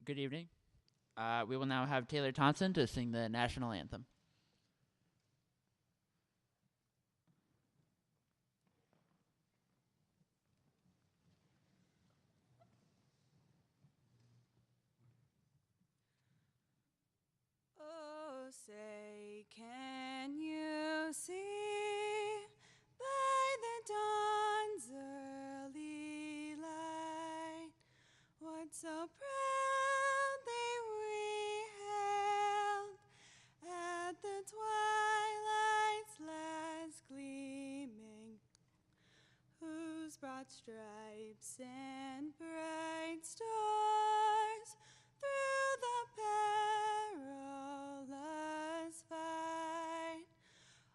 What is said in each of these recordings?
Good evening. We will now have Taylor Thompson to sing the national anthem. Oh, say, can you see by the dawn's early light what so proudly we hailed at the twilight's last gleaming, whose broad stripes and bright stars through the perilous fight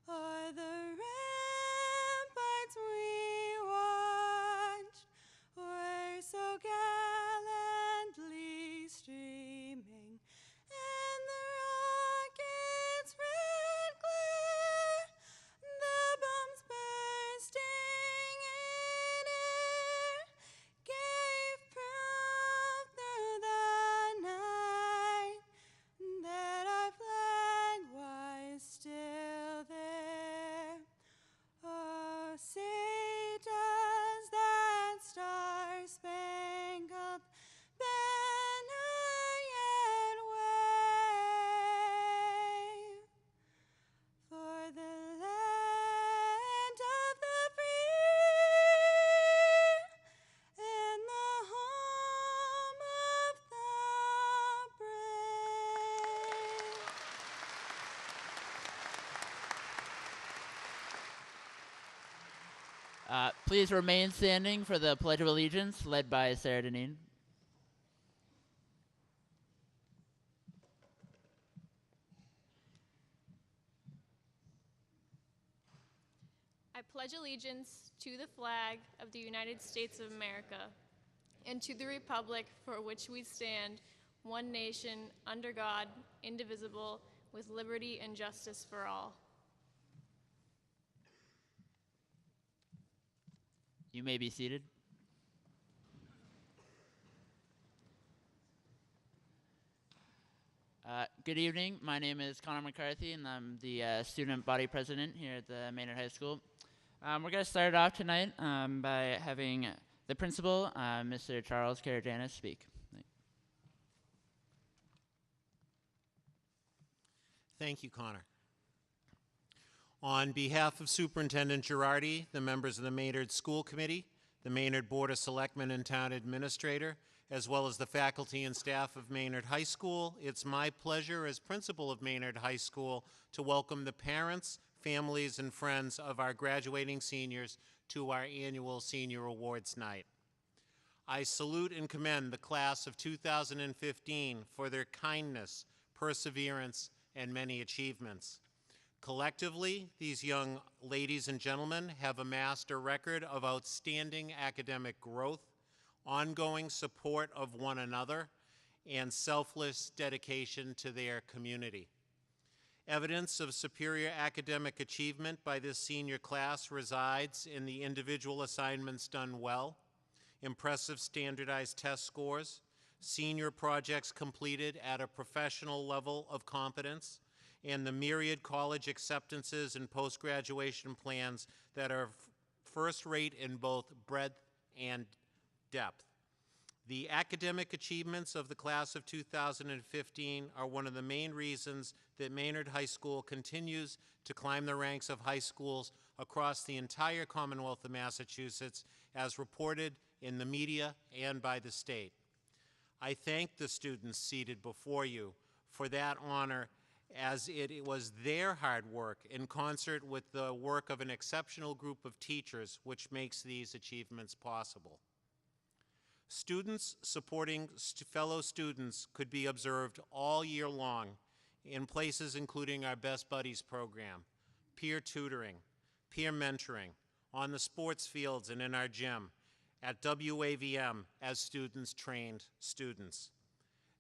o'er the ramparts we watched were so gallantly streaming, and the rocket's red glare, the bombs bursting in air, gave proof through the night that our flag was still there. Oh, say does that star-spangled banner yet wave for the land of the free and the home of the brave? Please remain standing for the Pledge of Allegiance, led by Sarah Deneen. I pledge allegiance to the flag of the United States of America and to the republic for which we stand, one nation, under God, indivisible, with liberty and justice for all. You may be seated. Good evening. My name is Connor McCarthy, and I'm the student body president here at the Maynard High School. We're going to start off tonight by having the principal, Mr. Charles Karajanis, speak. Thank you, Connor. On behalf of Superintendent Girardi, the members of the Maynard School Committee, the Maynard Board of Selectmen and Town Administrator, as well as the faculty and staff of Maynard High School, it's my pleasure as principal of Maynard High School to welcome the parents, families, and friends of our graduating seniors to our annual Senior Awards Night. I salute and commend the class of 2015 for their kindness, perseverance, and many achievements. Collectively, these young ladies and gentlemen have amassed a record of outstanding academic growth, ongoing support of one another, and selfless dedication to their community. Evidence of superior academic achievement by this senior class resides in the individual assignments done well, impressive standardized test scores, senior projects completed at a professional level of competence, and the myriad college acceptances and post-graduation plans that are first-rate in both breadth and depth. The academic achievements of the class of 2015 are one of the main reasons that Maynard High School continues to climb the ranks of high schools across the entire Commonwealth of Massachusetts, as reported in the media and by the state. I thank the students seated before you for that honor, as it was their hard work in concert with the work of an exceptional group of teachers which makes these achievements possible. Students supporting fellow students could be observed all year long in places including our Best Buddies program, peer tutoring, peer mentoring, on the sports fields and in our gym, at WAVM as students trained students.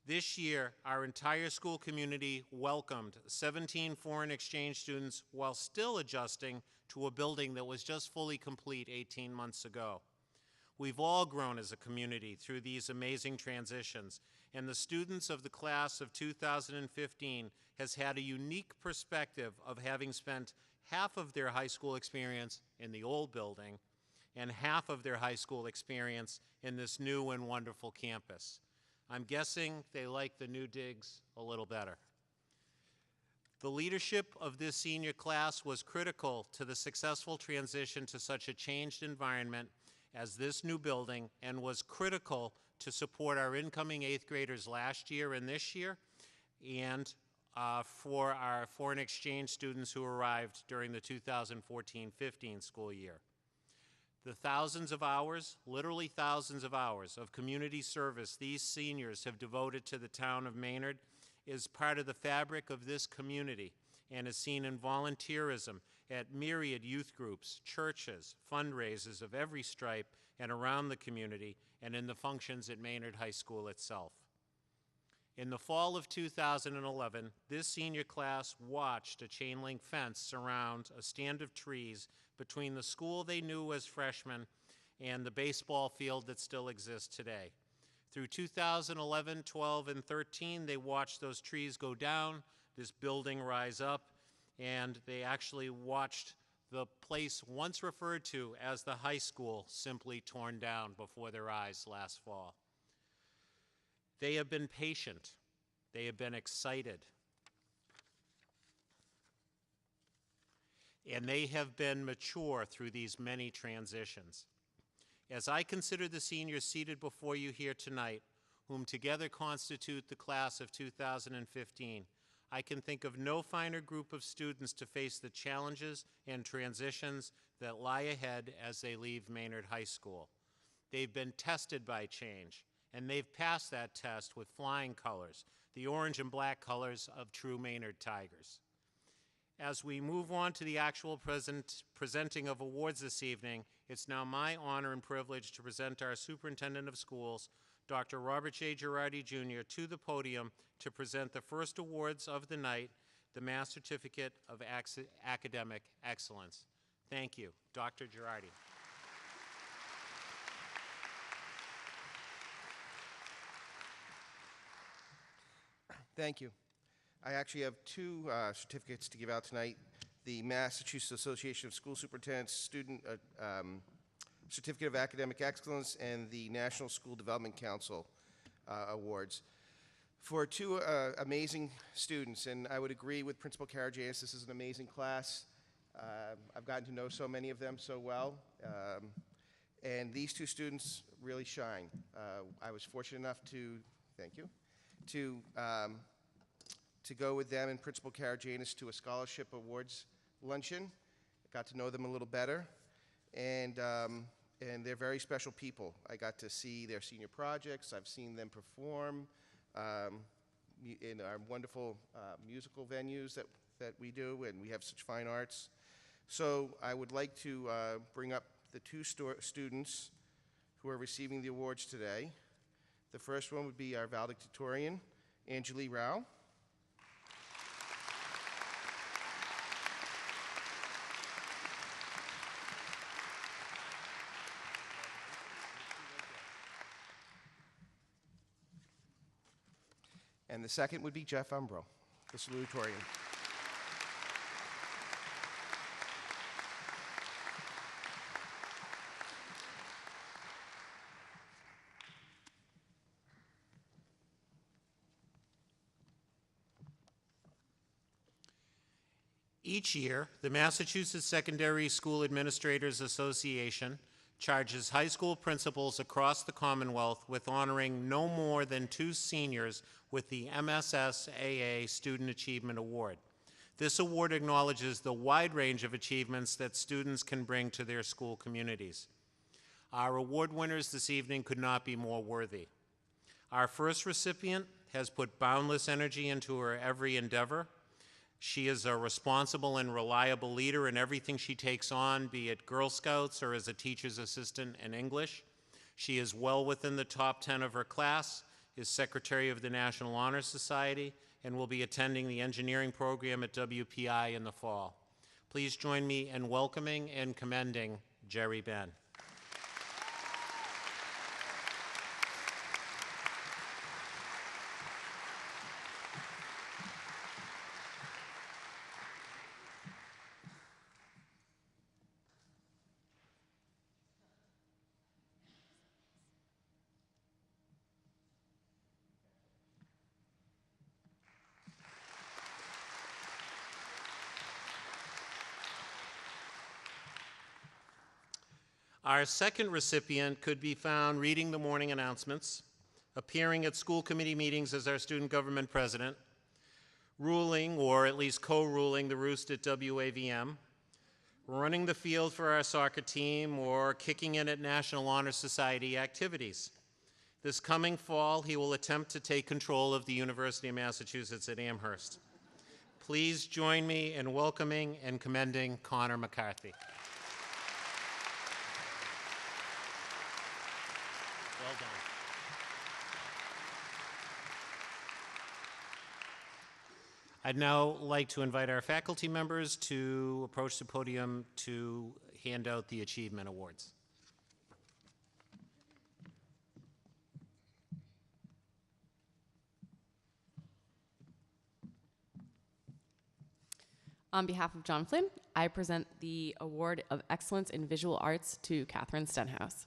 This year, our entire school community welcomed 17 foreign exchange students while still adjusting to a building that was just fully complete 18 months ago. We've all grown as a community through these amazing transitions, and the students of the class of 2015 has had a unique perspective of having spent half of their high school experience in the old building and half of their high school experience in this new and wonderful campus. I'm guessing they like the new digs a little better. The leadership of this senior class was critical to the successful transition to such a changed environment as this new building, and was critical to support our incoming 8th graders last year and this year, and for our foreign exchange students who arrived during the 2014-15 school year. The thousands of hours, literally thousands of hours, of community service these seniors have devoted to the town of Maynard is part of the fabric of this community and is seen in volunteerism at myriad youth groups, churches, fundraisers of every stripe and around the community, and in the functions at Maynard High School itself. In the fall of 2011, this senior class watched a chain link fence surround a stand of trees between the school they knew as freshmen and the baseball field that still exists today. Through 2011, 12, and 13, they watched those trees go down, this building rise up, and they actually watched the place once referred to as the high school simply torn down before their eyes last fall. They have been patient. They have been excited. And they have been mature through these many transitions. As I consider the seniors seated before you here tonight, whom together constitute the class of 2015, I can think of no finer group of students to face the challenges and transitions that lie ahead as they leave Maynard High School. They've been tested by change, and they've passed that test with flying colors, the orange and black colors of true Maynard Tigers. As we move on to the actual presenting of awards this evening, it's now my honor and privilege to present our Superintendent of Schools, Dr. Robert J. Girardi, Jr., to the podium to present the first awards of the night, the Mass Certificate of Academic Excellence. Thank you, Dr. Girardi. Thank you. I actually have two certificates to give out tonight. The Massachusetts Association of School Superintendents Student Certificate of Academic Excellence and the National School Development Council Awards. For two amazing students, and I would agree with Principal Karagianis, this is an amazing class. I've gotten to know so many of them so well, and these two students really shine. I was fortunate enough to, thank you, to go with them and Principal Karagianis to a scholarship awards luncheon. Got to know them a little better, and they're very special people. I got to see their senior projects. I've seen them perform in our wonderful musical venues that we do, and we have such fine arts. So I would like to bring up the two students who are receiving the awards today. The first one would be our valedictorian, Anjali Rao. And the second would be Jeff Umbro, the salutatorian. Each year, the Massachusetts Secondary School Administrators Association charges high school principals across the Commonwealth with honoring no more than 2 seniors with the MSSAA Student Achievement Award. This award acknowledges the wide range of achievements that students can bring to their school communities. Our award winners this evening could not be more worthy. Our first recipient has put boundless energy into her every endeavor. She is a responsible and reliable leader in everything she takes on, be it Girl Scouts or as a teacher's assistant in English. She is well within the top 10 of her class, is Secretary of the National Honor Society, and will be attending the engineering program at WPI in the fall. Please join me in welcoming and commending Jerry Ben. Our second recipient could be found reading the morning announcements, appearing at school committee meetings as our student government president, ruling, or at least co-ruling, the roost at WAVM, running the field for our soccer team, or kicking in at National Honor Society activities. This coming fall, he will attempt to take control of the University of Massachusetts at Amherst. Please join me in welcoming and commending Connor McCarthy. Well done. I'd now like to invite our faculty members to approach the podium to hand out the Achievement Awards. On behalf of John Flynn, I present the Award of Excellence in Visual Arts to Catherine Stenhouse.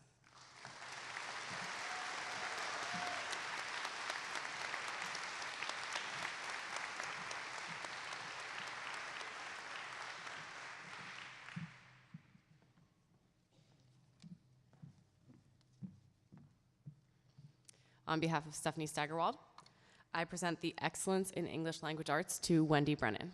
On behalf of Stephanie Staggerwald, I present the Excellence in English Language Arts to Wendy Brennan.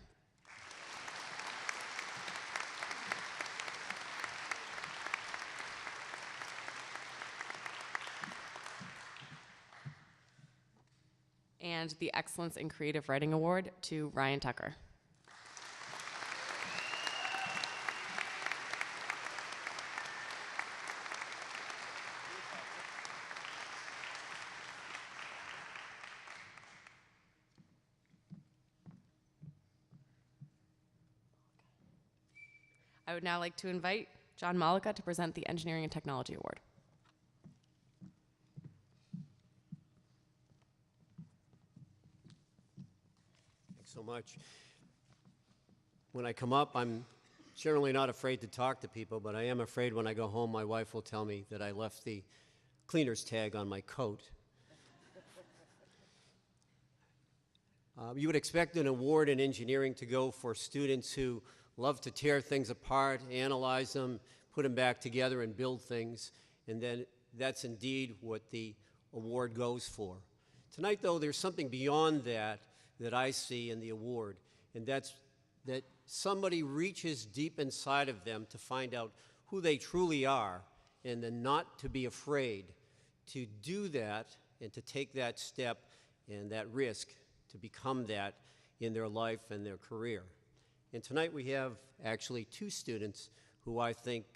And the Excellence in Creative Writing Award to Ryan Tucker. I would now like to invite John Malika to present the Engineering and Technology Award. Thanks so much. When I come up, I'm generally not afraid to talk to people, but I am afraid when I go home, my wife will tell me that I left the cleaner's tag on my coat. You would expect an award in engineering to go for students who love to tear things apart, analyze them, put them back together and build things, and then that's indeed what the award goes for. Tonight, though, there's something beyond that that I see in the award, and that's that somebody reaches deep inside of them to find out who they truly are, and then not to be afraid to do that and to take that step and that risk to become that in their life and their career. And tonight we have actually two students who I think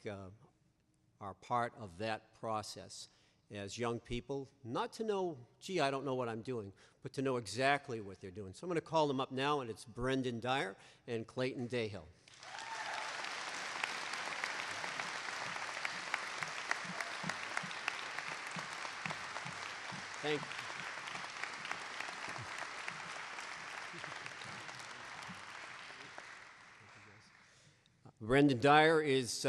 are part of that process as young people, not to know, gee, I don't know what I'm doing, but to know exactly what they're doing. So I'm going to call them up now, and it's Brendan Dyer and Clayton Dayhill. Thank you. Brendan Dyer is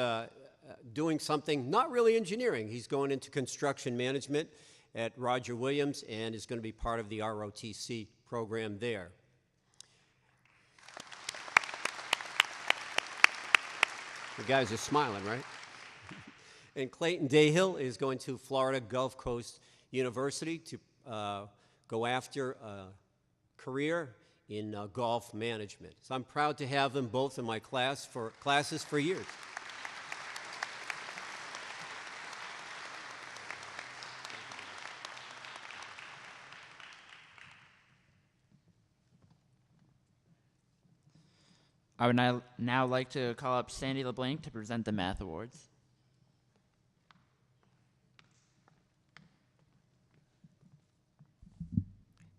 doing something not really engineering. He's going into construction management at Roger Williams and is going to be part of the ROTC program there. You guys are smiling, right? And Clayton Dayhill is going to Florida Gulf Coast University to go after a career in golf management. So I'm proud to have them both in my classes for years. I would now like to call up Sandy LeBlanc to present the Math Awards.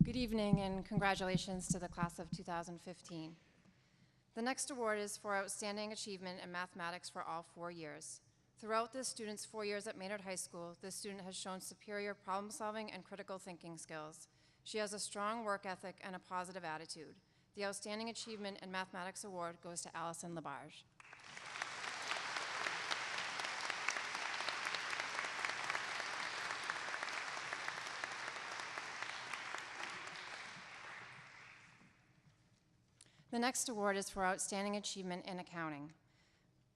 Good evening and congratulations to the class of 2015. The next award is for outstanding achievement in mathematics for all 4 years. Throughout this student's 4 years at Maynard High School, this student has shown superior problem solving and critical thinking skills. She has a strong work ethic and a positive attitude. The Outstanding Achievement in Mathematics Award goes to Allison Labarge. The next award is for Outstanding Achievement in Accounting.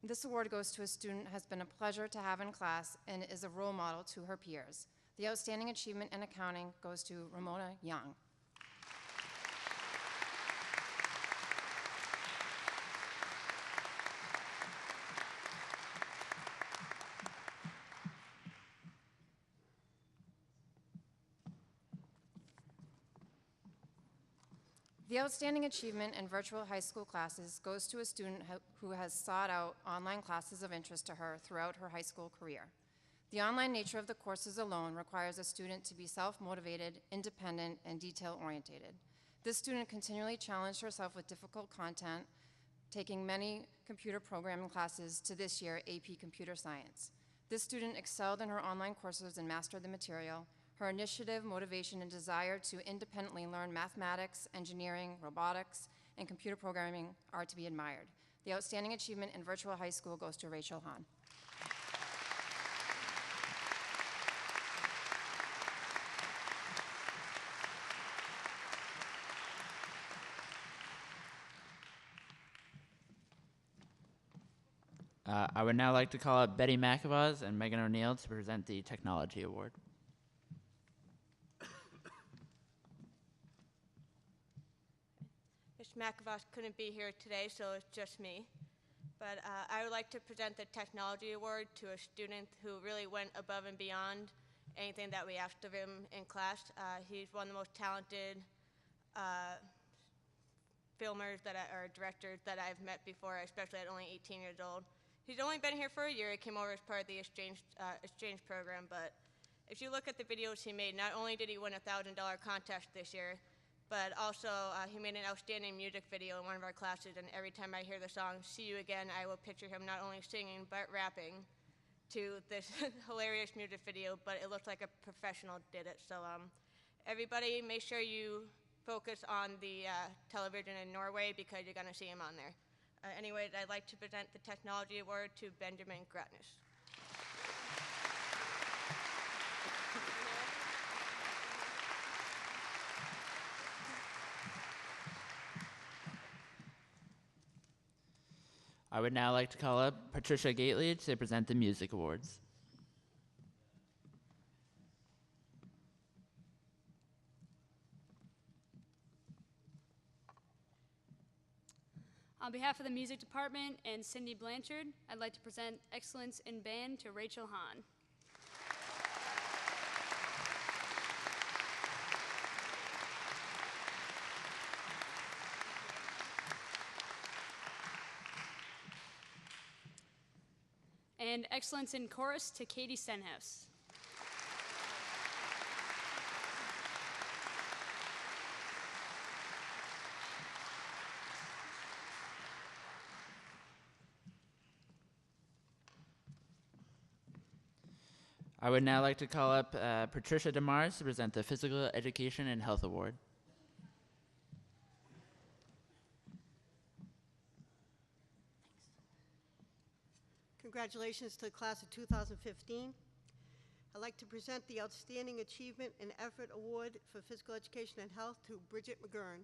This award goes to a student who has been a pleasure to have in class and is a role model to her peers. The Outstanding Achievement in Accounting goes to Ramona Young. The Outstanding Achievement in Virtual High School Classes goes to a student who has sought out online classes of interest to her throughout her high school career. The online nature of the courses alone requires a student to be self-motivated, independent, and detail-oriented. This student continually challenged herself with difficult content, taking many computer programming classes to this year AP Computer Science. This student excelled in her online courses and mastered the material. Her initiative, motivation, and desire to independently learn mathematics, engineering, robotics, and computer programming are to be admired. The Outstanding Achievement in Virtual High School goes to Rachel Hahn. I would now like to call up Betty McAvoz and Megan O'Neill to present the Technology Award. Mr. McAvoy couldn't be here today, so it's just me. But I would like to present the Technology Award to a student who really went above and beyond anything that we asked of him in class. He's one of the most talented filmers or directors that I've met before, especially at only 18 years old. He's only been here for a year. He came over as part of the exchange program, but if you look at the videos he made, not only did he win a $1,000 contest this year, but also he made an outstanding music video in one of our classes, and every time I hear the song, See You Again, I will picture him not only singing, but rapping to this hilarious music video, but it looks like a professional did it. So everybody, make sure you focus on the television in Norway, because you're gonna see him on there. Anyways, I'd like to present the Technology Award to Benjamin Gratness. I would now like to call up Patricia Gately to present the Music Awards. On behalf of the Music Department and Cindy Blanchard, I'd like to present Excellence in Band to Rachel Hahn. And Excellence in Chorus to Katie Stenhouse. I would now like to call up Patricia DeMars to present the Physical Education and Health Award. Congratulations to the class of 2015. I'd like to present the Outstanding Achievement and Effort Award for Physical Education and Health to Bridget McGurn.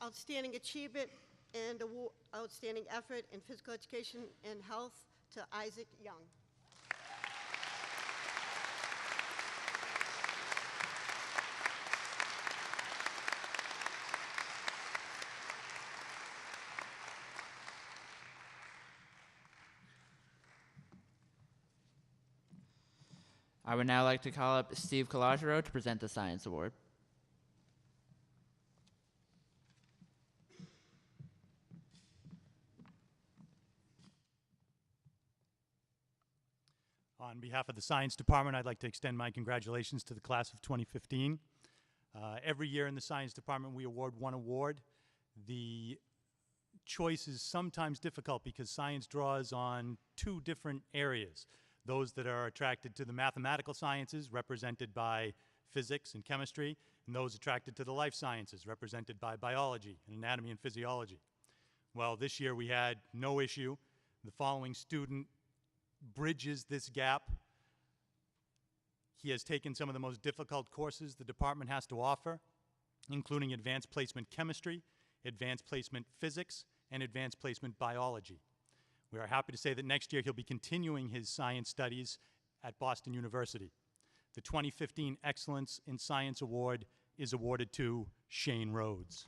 Outstanding Achievement and Outstanding Effort in Physical Education and Health to Isaac Young. I would now like to call up Steve Calagero to present the Science Award. On behalf of the Science Department, I'd like to extend my congratulations to the class of 2015. Every year in the science department, we award one award. The choice is sometimes difficult because science draws on two different areas. Those that are attracted to the mathematical sciences, represented by physics and chemistry, and those attracted to the life sciences, represented by biology and anatomy and physiology. Well, this year we had no issue. The following student bridges this gap. He has taken some of the most difficult courses the department has to offer, including advanced placement chemistry, advanced placement physics, and advanced placement biology. We are happy to say that next year he'll be continuing his science studies at Boston University. The 2015 Excellence in Science Award is awarded to Shane Rhodes.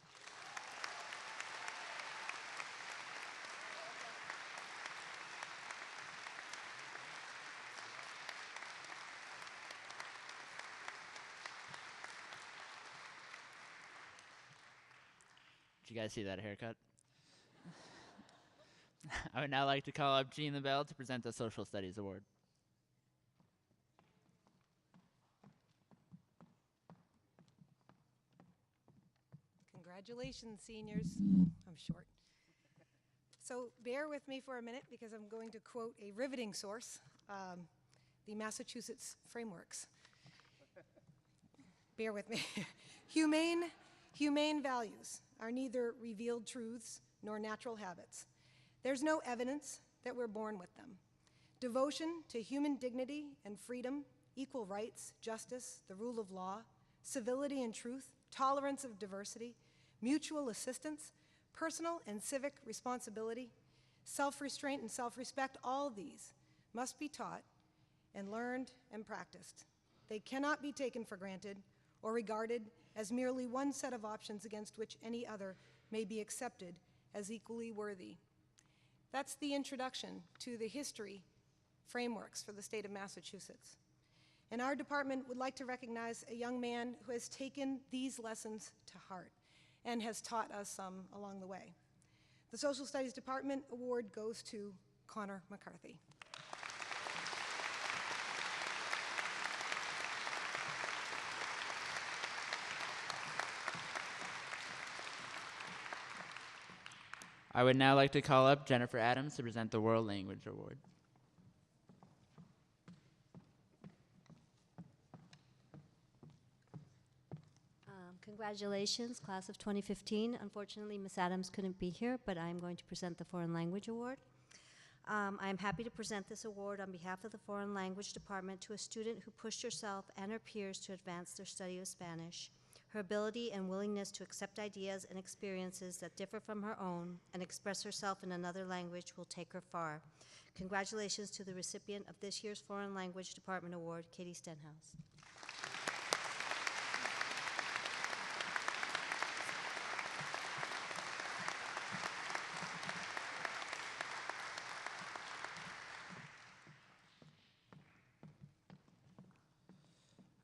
Did you guys see that haircut? I would now like to call up Jean LaBelle to present the Social Studies Award. Congratulations, seniors. I'm short. So bear with me for a minute because I'm going to quote a riveting source, the Massachusetts Frameworks. Bear with me. Humane values are neither revealed truths nor natural habits. There's no evidence that we're born with them. Devotion to human dignity and freedom, equal rights, justice, the rule of law, civility and truth, tolerance of diversity, mutual assistance, personal and civic responsibility, self-restraint and self-respect, all these must be taught and learned and practiced. They cannot be taken for granted or regarded as merely one set of options against which any other may be accepted as equally worthy. That's the introduction to the history frameworks for the state of Massachusetts. And our department would like to recognize a young man who has taken these lessons to heart and has taught us some along the way. The Social Studies Department Award goes to Connor McCarthy. I would now like to call up Jennifer Adams to present the World Language Award. Congratulations, class of 2015. Unfortunately, Ms. Adams couldn't be here, but I'm going to present the Foreign Language Award. I'm happy to present this award on behalf of the Foreign Language Department to a student who pushed herself and her peers to advance their study of Spanish. Her ability and willingness to accept ideas and experiences that differ from her own and express herself in another language will take her far. Congratulations to the recipient of this year's Foreign Language Department Award, Katie Stenhouse.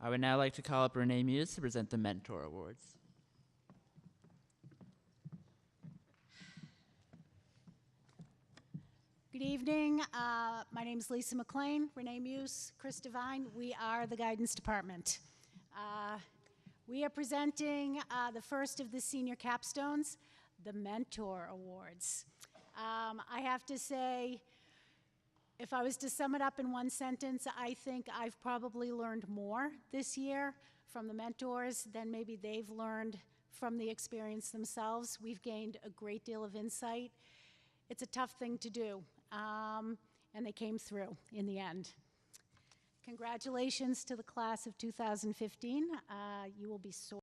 I would now like to call up Renee Muse to present the Mentor Awards. Good evening. My name is Lisa McLean, Renee Muse, Chris Devine. We are the Guidance Department. We are presenting the first of the senior capstones, the Mentor Awards. I have to say, if I was to sum it up in one sentence, I think I've probably learned more this year from the mentors than maybe they've learned from the experience themselves. We've gained a great deal of insight. It's a tough thing to do, and they came through in the end. Congratulations to the class of 2015. You will be so.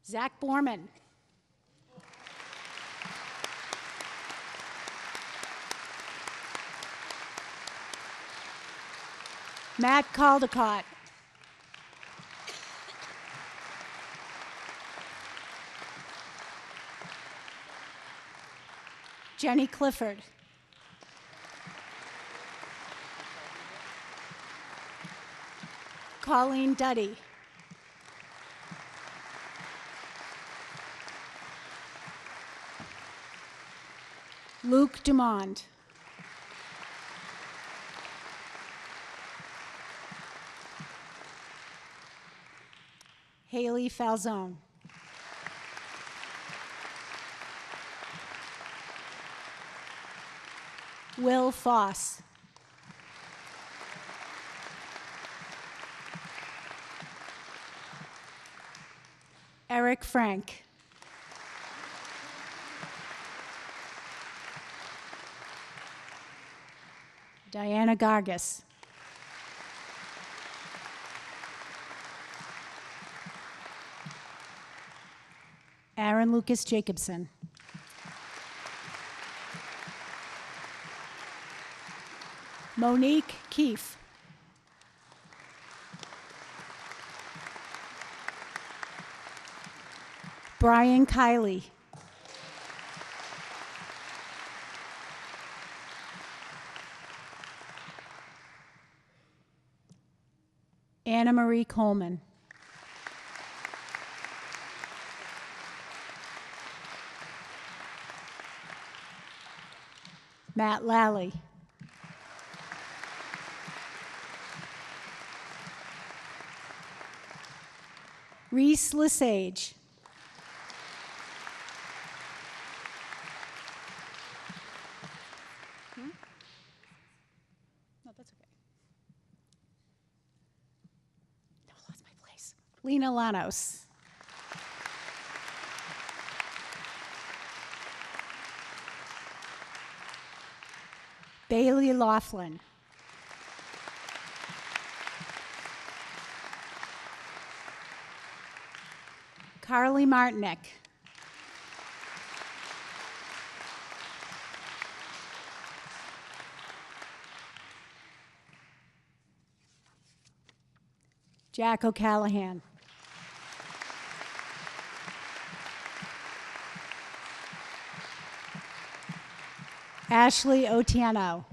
Zach Borman. Matt Caldecott. Jenny Clifford. Colleen Duddy. Luke Dumond. Haley Falzone. Will Foss. Eric Frank. Diana Gargas. Aaron Lucas Jacobson. Monique Keefe. Brian Kiley. Anna Marie Coleman. Matt Lally. Reese Lesage. No, that's okay. No, I lost my place. Lena Lanos. Bailey Laughlin. Carly Martinek. Jack O'Callahan. Ashley Otieno.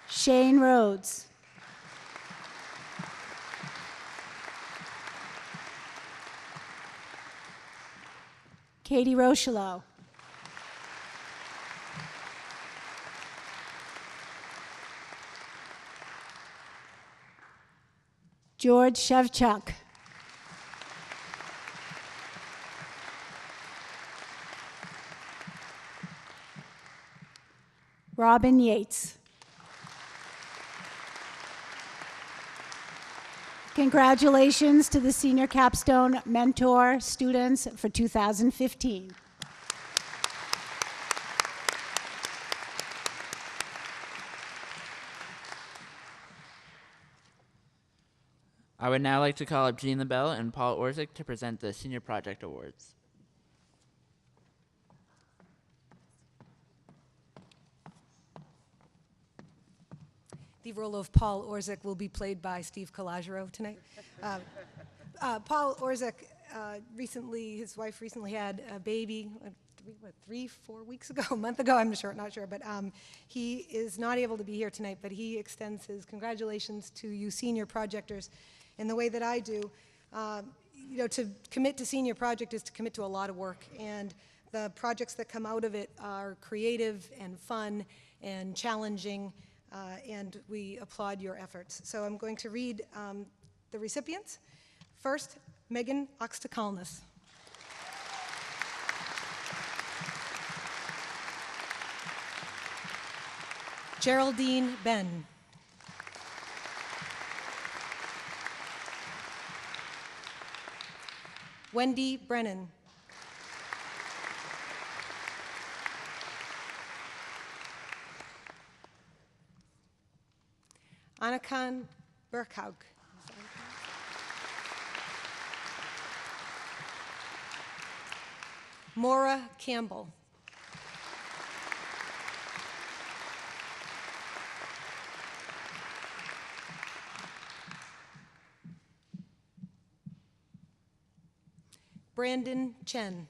Shane Rhodes. Katie Rocheleau. George Shevchuk. Robin Yates. Congratulations to the Senior Capstone Mentor students for 2015. I would now like to call up Jean LaBelle and Paul Orzik to present the Senior Project Awards. The role of Paul Orzik will be played by Steve Calagero tonight. Paul Orzik his wife recently had a baby, 3-4 weeks ago, a month ago, I'm not sure, but he is not able to be here tonight, but he extends his congratulations to you senior projectors in the way that I do. To commit to Senior Project is to commit to a lot of work, and the projects that come out of it are creative and fun and challenging, and we applaud your efforts. So I'm going to read the recipients. First, Megan Oxtakalnis. Geraldine Ben. Wendy Brennan. Anakan Burkhaug. Maura Campbell. Brandon Chen.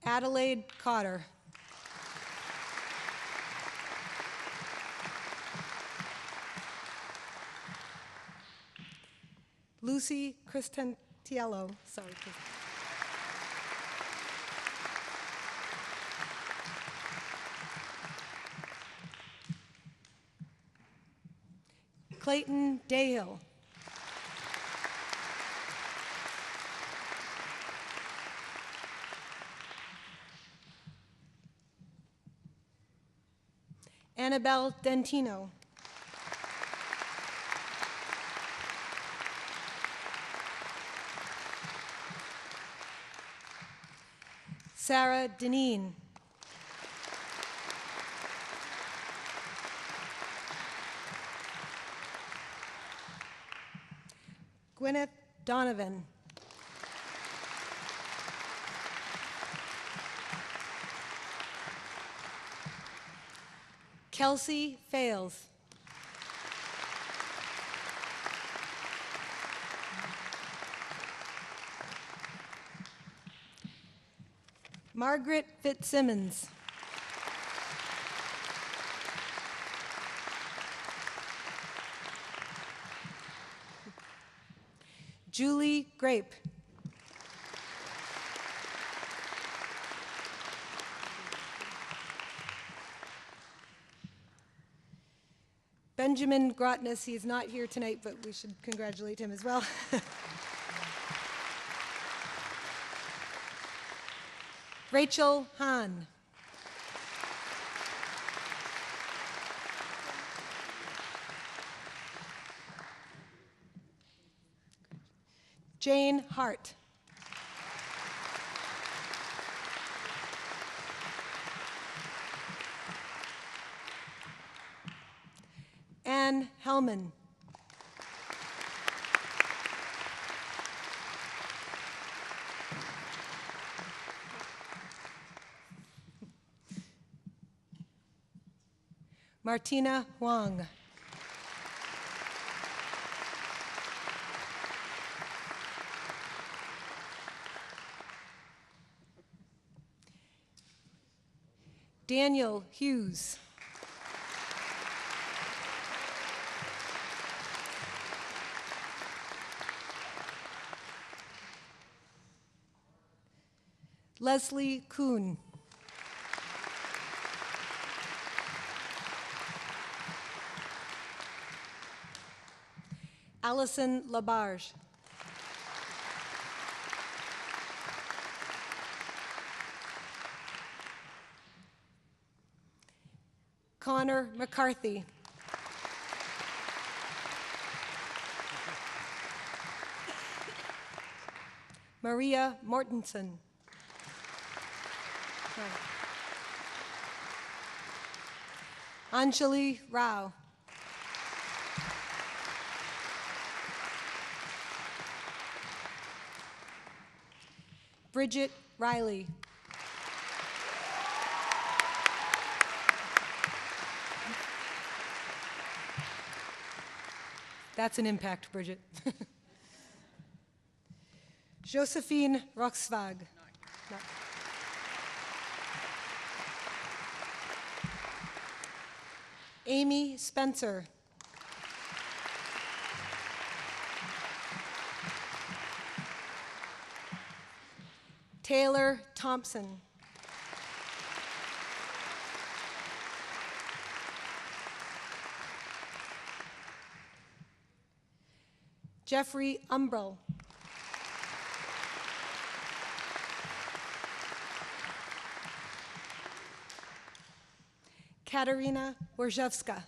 Adelaide Cotter. Lucy Cristantiello. Sorry. Clayton Dayhill. Annabelle Dentino. Sarah Deneen. Gwyneth Donovan. Kelsey Fales. Margaret Fitzsimmons. Julie Grape. Benjamin Grotness, he is not here tonight, but we should congratulate him as well. Rachel Hahn. Jane Hart. Anne Hellman. Martina Wang. Daniel Hughes. Leslie Kuhn. Allison Labarge. Connor McCarthy. Maria Mortensen. Anjali Rao. Bridget Riley. That's an impact, Bridget. Josephine Roxvag. No. Amy Spencer. Taylor Thompson. Jeffrey Umbrell. Katerina Wojciechowska.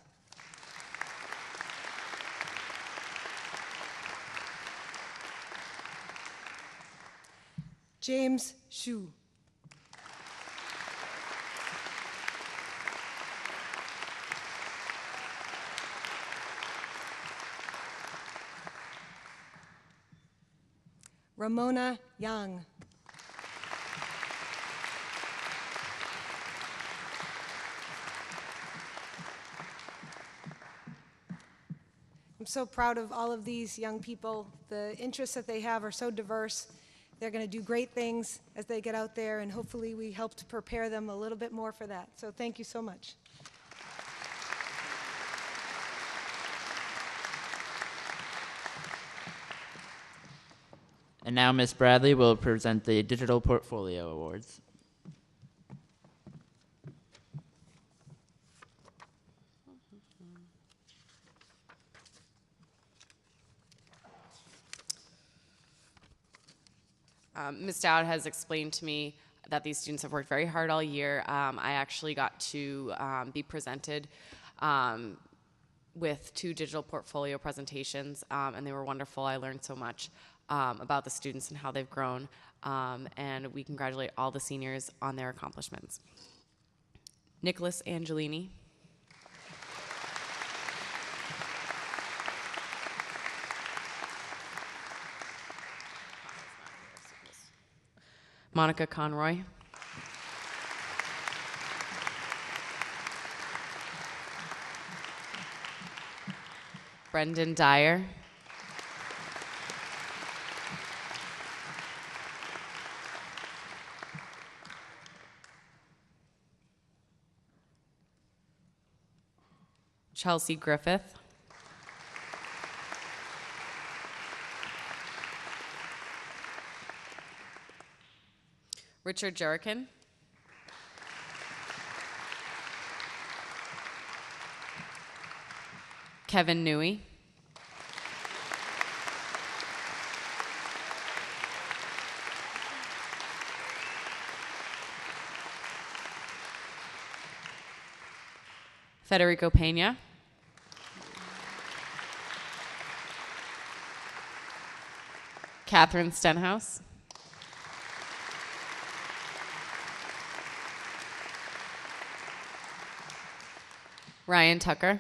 James Shu. Ramona Yang. I'm so proud of all of these young people. The interests that they have are so diverse. They're going to do great things as they get out there, and hopefully we helped prepare them a little bit more for that. So thank you so much. And now Ms. Bradley will present the Digital Portfolio Awards. Ms. Dowd has explained to me that these students have worked very hard all year. I actually got to be presented with 2 digital portfolio presentations, and they were wonderful. I learned so much about the students and how they've grown, and we congratulate all the seniors on their accomplishments. Nicholas Angelini. Monica Conroy. Brendan Dyer. Chelsea Griffith. Richard Jerikin. Kevin Newey. Federico Pena. Catherine Stenhouse. Ryan Tucker.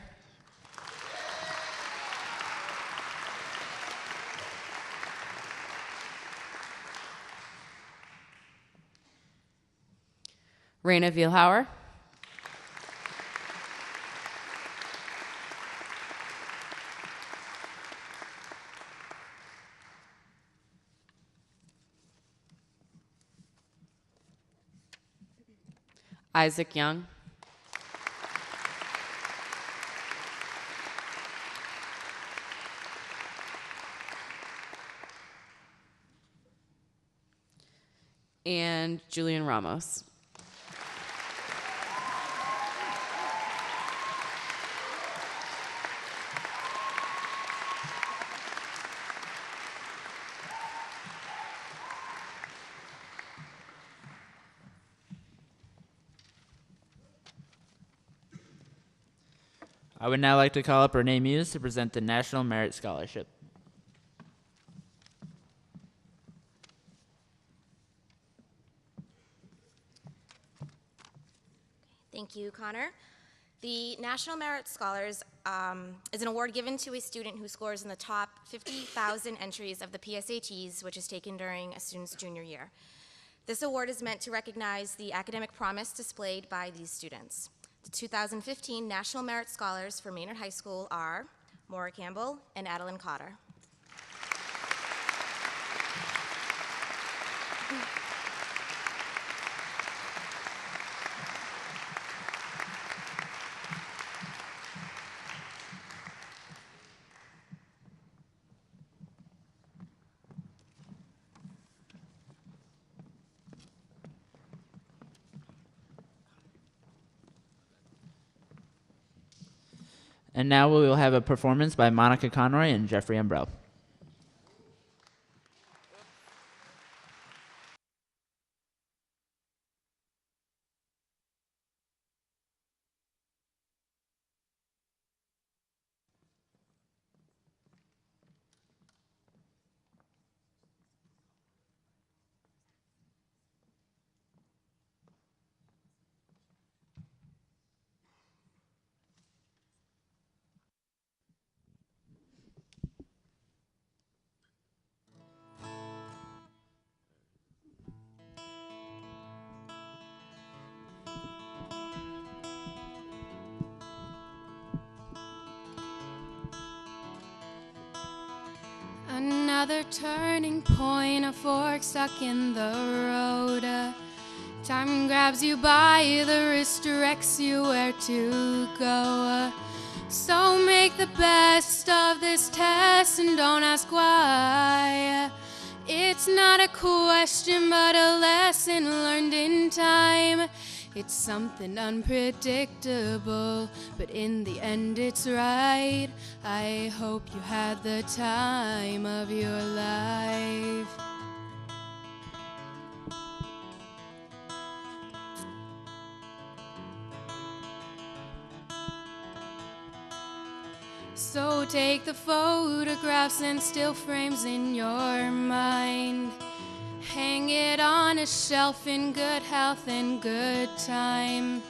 Raina Vielhauer. Isaac Young. And Julian Ramos. I would now like to call up Renee Muse to present the National Merit Scholarship. Thank you, Connor. The National Merit Scholars is an award given to a student who scores in the top 50,000 entries of the PSATs, which is taken during a student's junior year. This award is meant to recognize the academic promise displayed by these students. The 2015 National Merit Scholars for Maynard High School are Maura Campbell and Adeline Cotter. And now we will have a performance by Monica Conroy and Jeffrey Umbrell. Another turning point, a fork stuck in the road. Time grabs you by the wrist, directs you where to go. So make the best of this test and don't ask why. It's not a question, but a lesson learned in time. It's something unpredictable, but in the end it's right. I hope you had the time of your life. So take the photographs and still frames in your mind. Hang it on a shelf in good health and good time.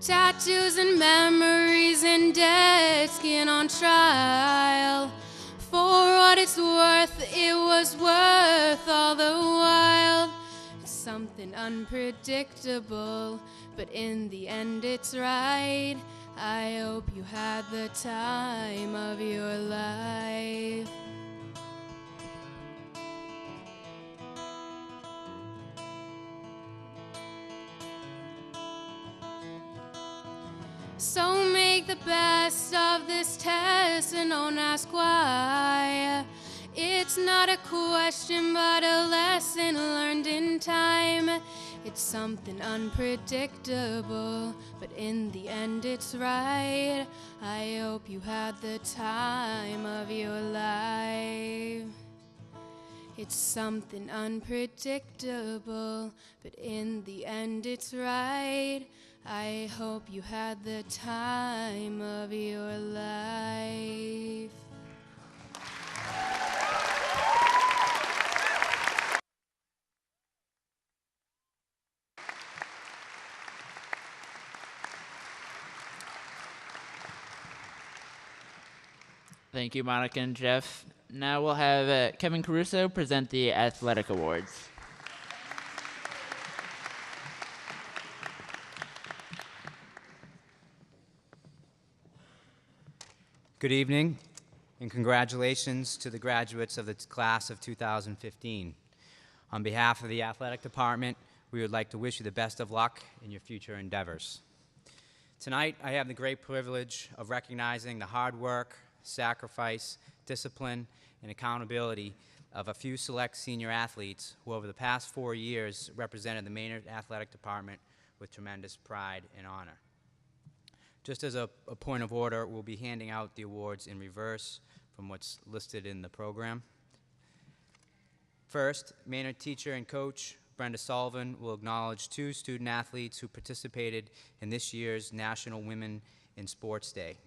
Tattoos and memories and dead skin on trial. For what it's worth, it was worth all the while. It's something unpredictable, but in the end it's right. I hope you had the time of your life. So make the best of this test and don't ask why. It's not a question, but a lesson learned in time. It's something unpredictable, but in the end it's right. I hope you had the time of your life. It's something unpredictable, but in the end it's right. I hope you had the time of your life. Thank you, Monica and Jeff. Now we'll have Kevin Caruso present the athletic awards. Good evening, and congratulations to the graduates of the class of 2015. On behalf of the athletic department, we would like to wish you the best of luck in your future endeavors. Tonight, I have the great privilege of recognizing the hard work, sacrifice, discipline, and accountability of a few select senior athletes who over the past 4 years represented the Maynard Athletic Department with tremendous pride and honor. Just as a point of order, we'll be handing out the awards in reverse from what's listed in the program. First, Maynard teacher and coach Brenda Sullivan will acknowledge 2 student athletes who participated in this year's National Women in Sports Day.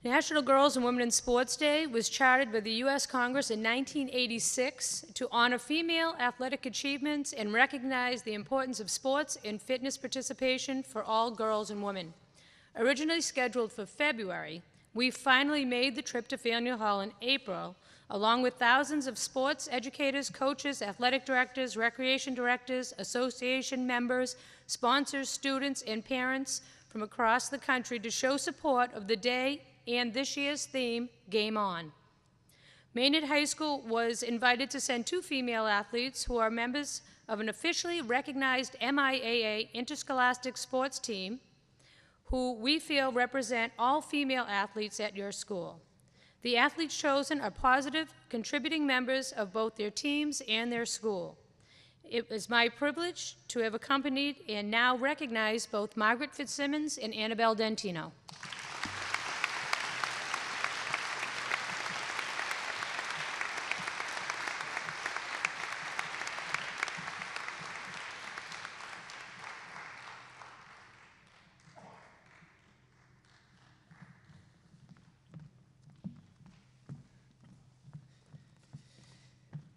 National Girls and Women in Sports Day was chartered by the U.S. Congress in 1986 to honor female athletic achievements and recognize the importance of sports and fitness participation for all girls and women. Originally scheduled for February, we finally made the trip to Faneuil Hall in April, along with thousands of sports educators, coaches, athletic directors, recreation directors, association members, sponsors, students, and parents from across the country to show support of the day and this year's theme, Game On. Maynard High School was invited to send 2 female athletes who are members of an officially recognized MIAA interscholastic sports team who we feel represent all female athletes at your school. The athletes chosen are positive, contributing members of both their teams and their school. It was my privilege to have accompanied and now recognize both Margaret Fitzsimmons and Annabelle Dentino.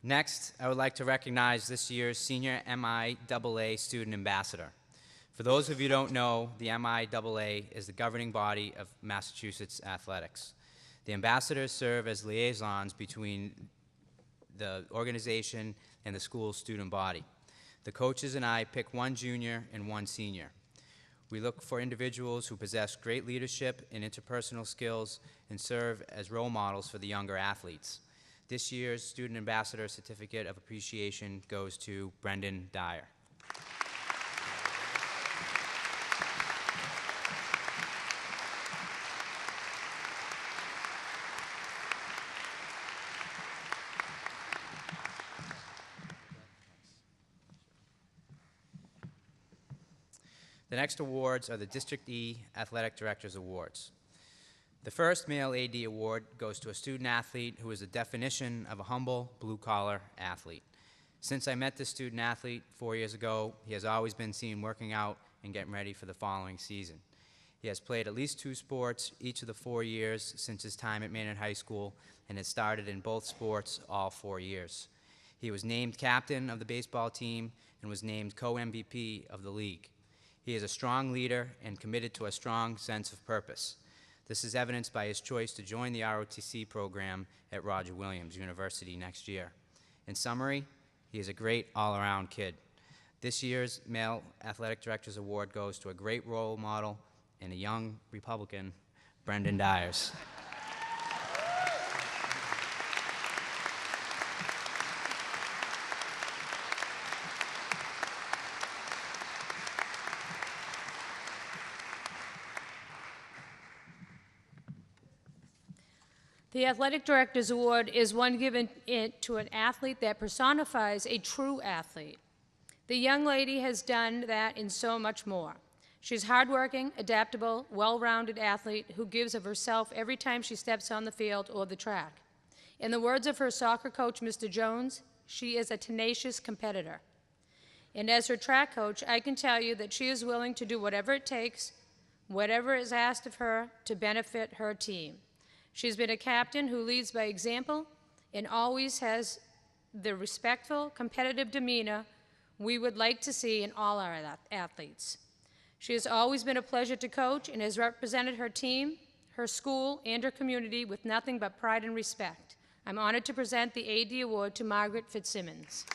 Next, I would like to recognize this year's Senior MIAA Student Ambassador. For those of you who don't know, the MIAA is the governing body of Massachusetts athletics. The ambassadors serve as liaisons between the organization and the school's student body. The coaches and I pick 1 junior and 1 senior. We look for individuals who possess great leadership and interpersonal skills and serve as role models for the younger athletes. This year's Student Ambassador Certificate of Appreciation goes to Brendan Dyer. The next awards are the District E Athletic Directors Awards. The first male AD award goes to a student athlete who is the definition of a humble, blue-collar athlete. Since I met this student athlete 4 years ago, he has always been seen working out and getting ready for the following season. He has played at least 2 sports each of the 4 years since his time at Maynard High School and has started in both sports all 4 years. He was named captain of the baseball team and was named co-MVP of the league. He is a strong leader and committed to a strong sense of purpose. This is evidenced by his choice to join the ROTC program at Roger Williams University next year. In summary, he is a great all-around kid. This year's Male Athletic Directors Award goes to a great role model and a young Republican, Brendan Dyers. The Athletic Directors Award is one given to an athlete that personifies a true athlete. The young lady has done that and so much more. She's hardworking, adaptable, well-rounded athlete who gives of herself every time she steps on the field or the track. In the words of her soccer coach, Mr. Jones, she is a tenacious competitor. And as her track coach, I can tell you that she is willing to do whatever it takes, whatever is asked of her to benefit her team. She's been a captain who leads by example and always has the respectful, competitive demeanor we would like to see in all our athletes. She has always been a pleasure to coach and has represented her team, her school, and her community with nothing but pride and respect. I'm honored to present the AD Award to Margaret Fitzsimmons.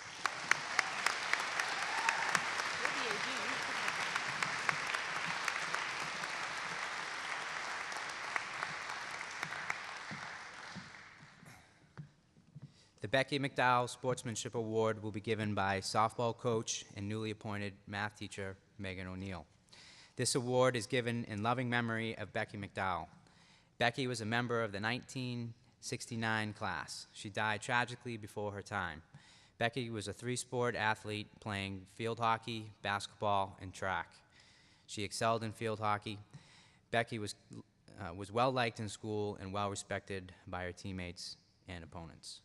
The Becky McDowell Sportsmanship Award will be given by softball coach and newly appointed math teacher Megan O'Neill. This award is given in loving memory of Becky McDowell. Becky was a member of the 1969 class. She died tragically before her time. Becky was a 3-sport athlete playing field hockey, basketball, and track. She excelled in field hockey. Becky was well liked in school and well respected by her teammates and opponents.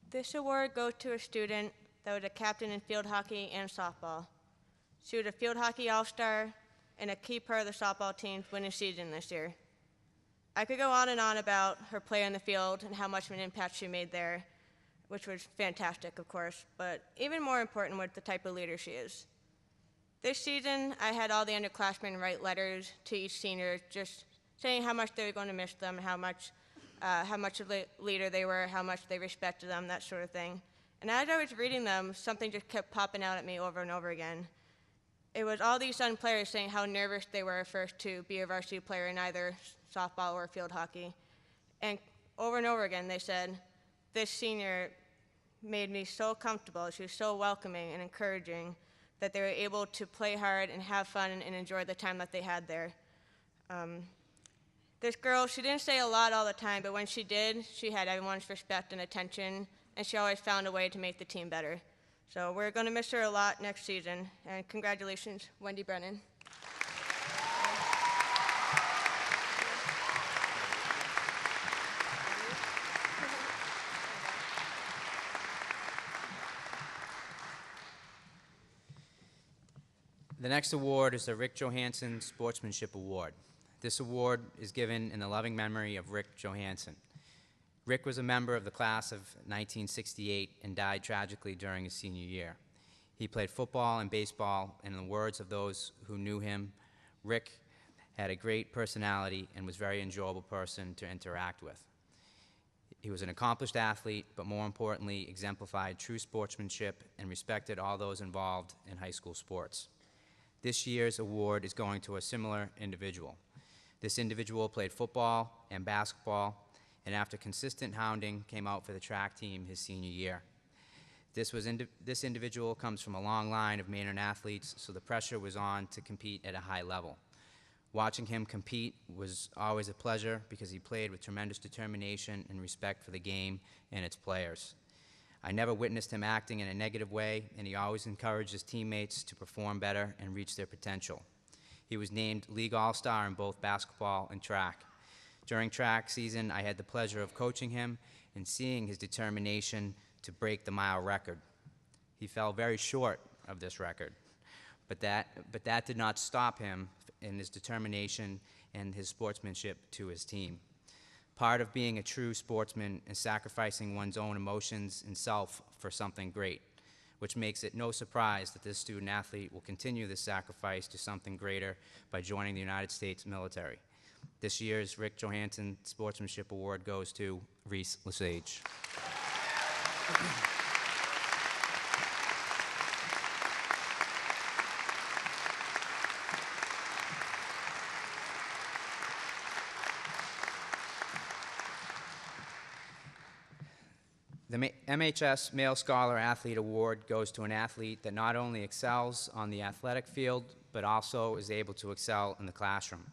This award goes to a student that was a captain in field hockey and softball. She was a field hockey all-star and a key part of the softball team's winning season this year. I could go on and on about her play on the field and how much of an impact she made there, which was fantastic, of course, but even more important was the type of leader she is. This season, I had all the underclassmen write letters to each senior just saying how much they were going to miss them, how much of a leader they were, how much they respected them, that sort of thing. And as I was reading them, something just kept popping out at me over and over again. It was all these young players saying how nervous they were first to be a varsity player in either softball or field hockey. And over again, they said, this senior made me so comfortable. She was so welcoming and encouraging that they were able to play hard and have fun and enjoy the time that they had there. This girl, she didn't say a lot all the time, but when she did, she had everyone's respect and attention, and she always found a way to make the team better. So we're going to miss her a lot next season, and congratulations, Wendy Brennan. The next award is the Rick Johansson Sportsmanship Award. This award is given in the loving memory of Rick Johansson. Rick was a member of the class of 1968 and died tragically during his senior year. He played football and baseball, and in the words of those who knew him, Rick had a great personality and was a very enjoyable person to interact with. He was an accomplished athlete, but more importantly, exemplified true sportsmanship and respected all those involved in high school sports. This year's award is going to a similar individual. This individual played football and basketball, and after consistent hounding, came out for the track team his senior year. This individual comes from a long line of Maynard athletes, so the pressure was on to compete at a high level. Watching him compete was always a pleasure because he played with tremendous determination and respect for the game and its players. I never witnessed him acting in a negative way, and he always encouraged his teammates to perform better and reach their potential. He was named League All-Star in both basketball and track. During track season, I had the pleasure of coaching him and seeing his determination to break the mile record. He fell very short of this record, but that did not stop him in his determination and his sportsmanship to his team. Part of being a true sportsman is sacrificing one's own emotions and self for something great, which makes it no surprise that this student athlete will continue this sacrifice to something greater by joining the United States military. This year's Rick Johansson Sportsmanship Award goes to Reese Lesage. The MHS Male Scholar Athlete Award goes to an athlete that not only excels on the athletic field, but also is able to excel in the classroom.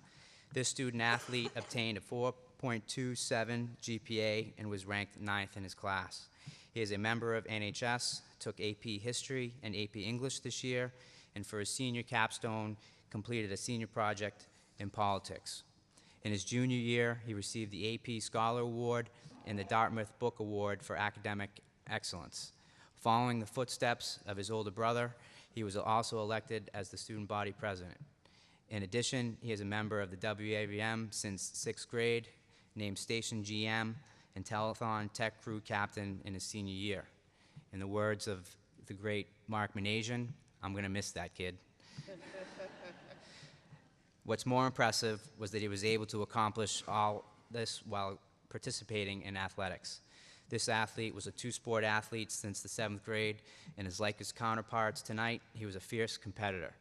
This student athlete obtained a 4.27 GPA and was ranked 9th in his class. He is a member of NHS, took AP History and AP English this year, and for his senior capstone, completed a senior project in politics. In his junior year, he received the AP Scholar Award and the Dartmouth Book Award for academic excellence. Following the footsteps of his older brother, he was also elected as the student body president. In addition, he is a member of the WAVM since 6th grade, named station GM and telethon tech crew captain in his senior year. In the words of the great Mark Manasian, I'm going to miss that kid. What's more impressive was that he was able to accomplish all this while participating in athletics. This athlete was a two-sport athlete since the 7th grade, and as like his counterparts tonight, he was a fierce competitor.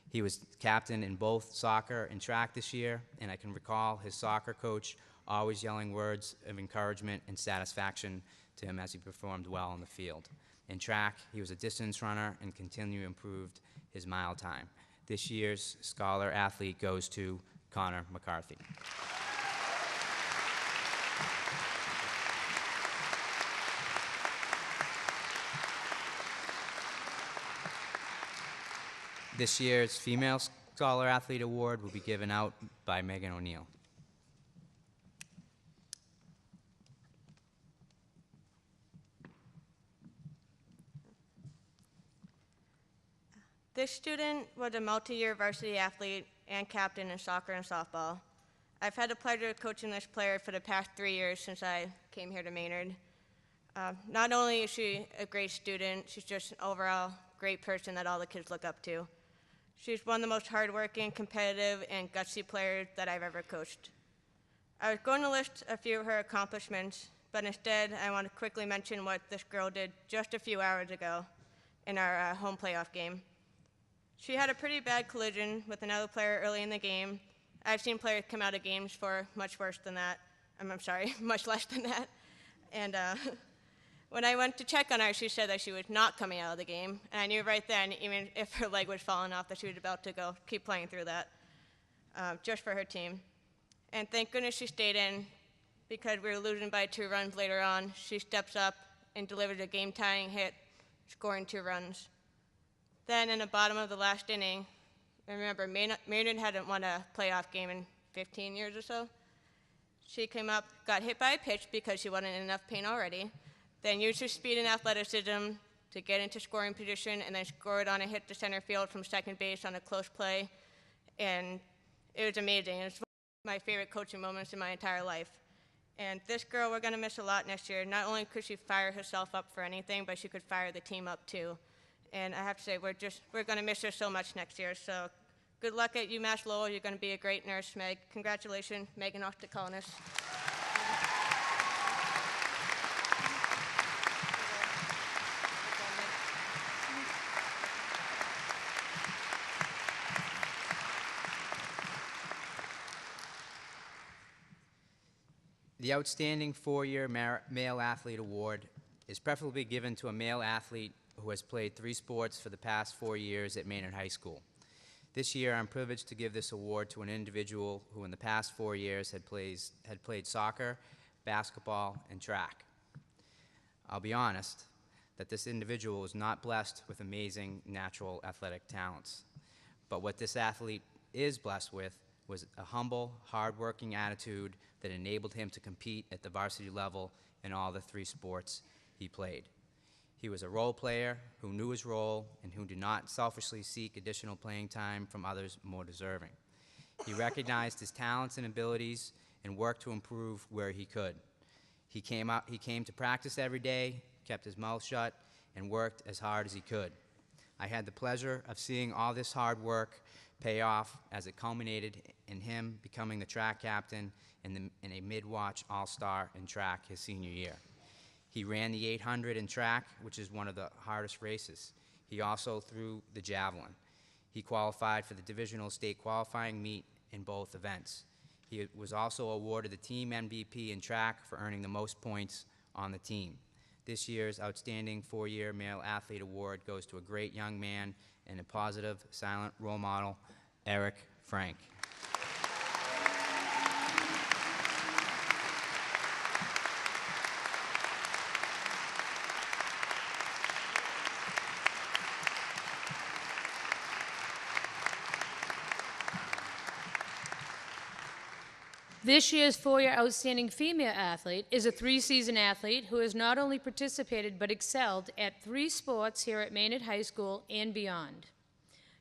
He was captain in both soccer and track this year, and I can recall his soccer coach always yelling words of encouragement and satisfaction to him as he performed well on the field. In track, he was a distance runner and continually improved his mile time. This year's Scholar Athlete goes to Connor McCarthy. This year's Female Scholar Athlete Award will be given out by Megan O'Neill. This student was a multi-year varsity athlete and captain in soccer and softball. I've had the pleasure of coaching this player for the past 3 years since I came here to Maynard. Not only is she a great student, she's just an overall great person that all the kids look up to. She's one of the most hardworking, competitive, and gutsy players that I've ever coached. I was going to list a few of her accomplishments, but instead I want to quickly mention what this girl did just a few hours ago in our home playoff game. She had a pretty bad collision with another player early in the game. I've seen players come out of games for much worse than that. I'm sorry, much less than that. And when I went to check on her, she said that she was not coming out of the game. And I knew right then, even if her leg was falling off, that she was about to go keep playing through that, just for her team. And thank goodness she stayed in, because we were losing by 2 runs later on. She steps up and delivers a game-tying hit, scoring 2 runs. Then in the bottom of the last inning, I remember Maynard hadn't won a playoff game in 15 years or so. She came up, got hit by a pitch because she wasn't in enough pain already, then used her speed and athleticism to get into scoring position, and then scored on a hit to center field from second base on a close play. And it was amazing. It's one of my favorite coaching moments in my entire life. And this girl we're going to miss a lot next year. Not only could she fire herself up for anything, but she could fire the team up too. And I have to say, we're going to miss her so much next year. So good luck at UMass Lowell. You're going to be a great nurse, Meg. Congratulations, Megan Octaconis. The Outstanding 4-Year Male Athlete Award is preferably given to a male athlete who has played 3 sports for the past 4 years at Maynard High School. This year, I'm privileged to give this award to an individual who in the past 4 years had played soccer, basketball, and track. I'll be honest that this individual was not blessed with amazing natural athletic talents. But what this athlete is blessed with was a humble, hard-working attitude that enabled him to compete at the varsity level in all the 3 sports he played. He was a role player who knew his role and who did not selfishly seek additional playing time from others more deserving. He recognized his talents and abilities and worked to improve where he could. He came to practice every day, kept his mouth shut, and worked as hard as he could. I had the pleasure of seeing all this hard work pay off as it culminated in him becoming the track captain and a mid-watch all-star in track his senior year. He ran the 800 in track, which is one of the hardest races. He also threw the javelin. He qualified for the divisional state qualifying meet in both events. He was also awarded the team MVP in track for earning the most points on the team. This year's Outstanding 4-Year Male Athlete Award goes to a great young man and a positive, silent role model, Eric Frank. This year's 4-year Outstanding Female Athlete is a 3-season athlete who has not only participated but excelled at 3 sports here at Maynard High School and beyond.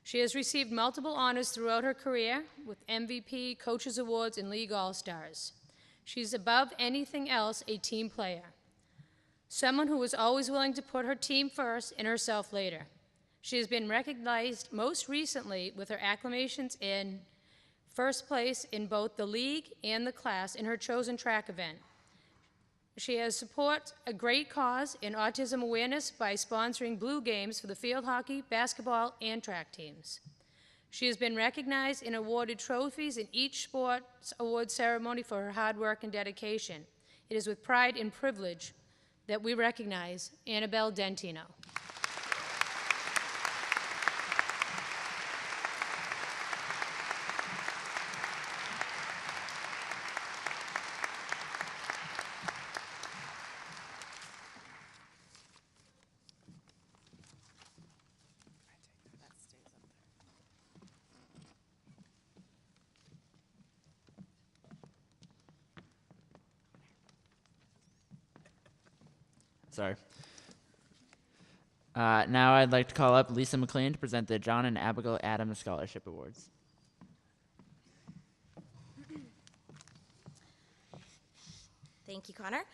She has received multiple honors throughout her career with MVP, Coaches Awards, and League All-Stars. She's above anything else a team player, someone who is always willing to put her team first and herself later. She has been recognized most recently with her acclamations in first place in both the league and the class in her chosen track event. She has supported a great cause in autism awareness by sponsoring Blue Games for the field hockey, basketball, and track teams. She has been recognized and awarded trophies in each sports award ceremony for her hard work and dedication. It is with pride and privilege that we recognize Annabelle Dentino. Sorry. Now I'd like to call up Lisa McLean to present the John and Abigail Adams Scholarship Awards. Thank you, Connor.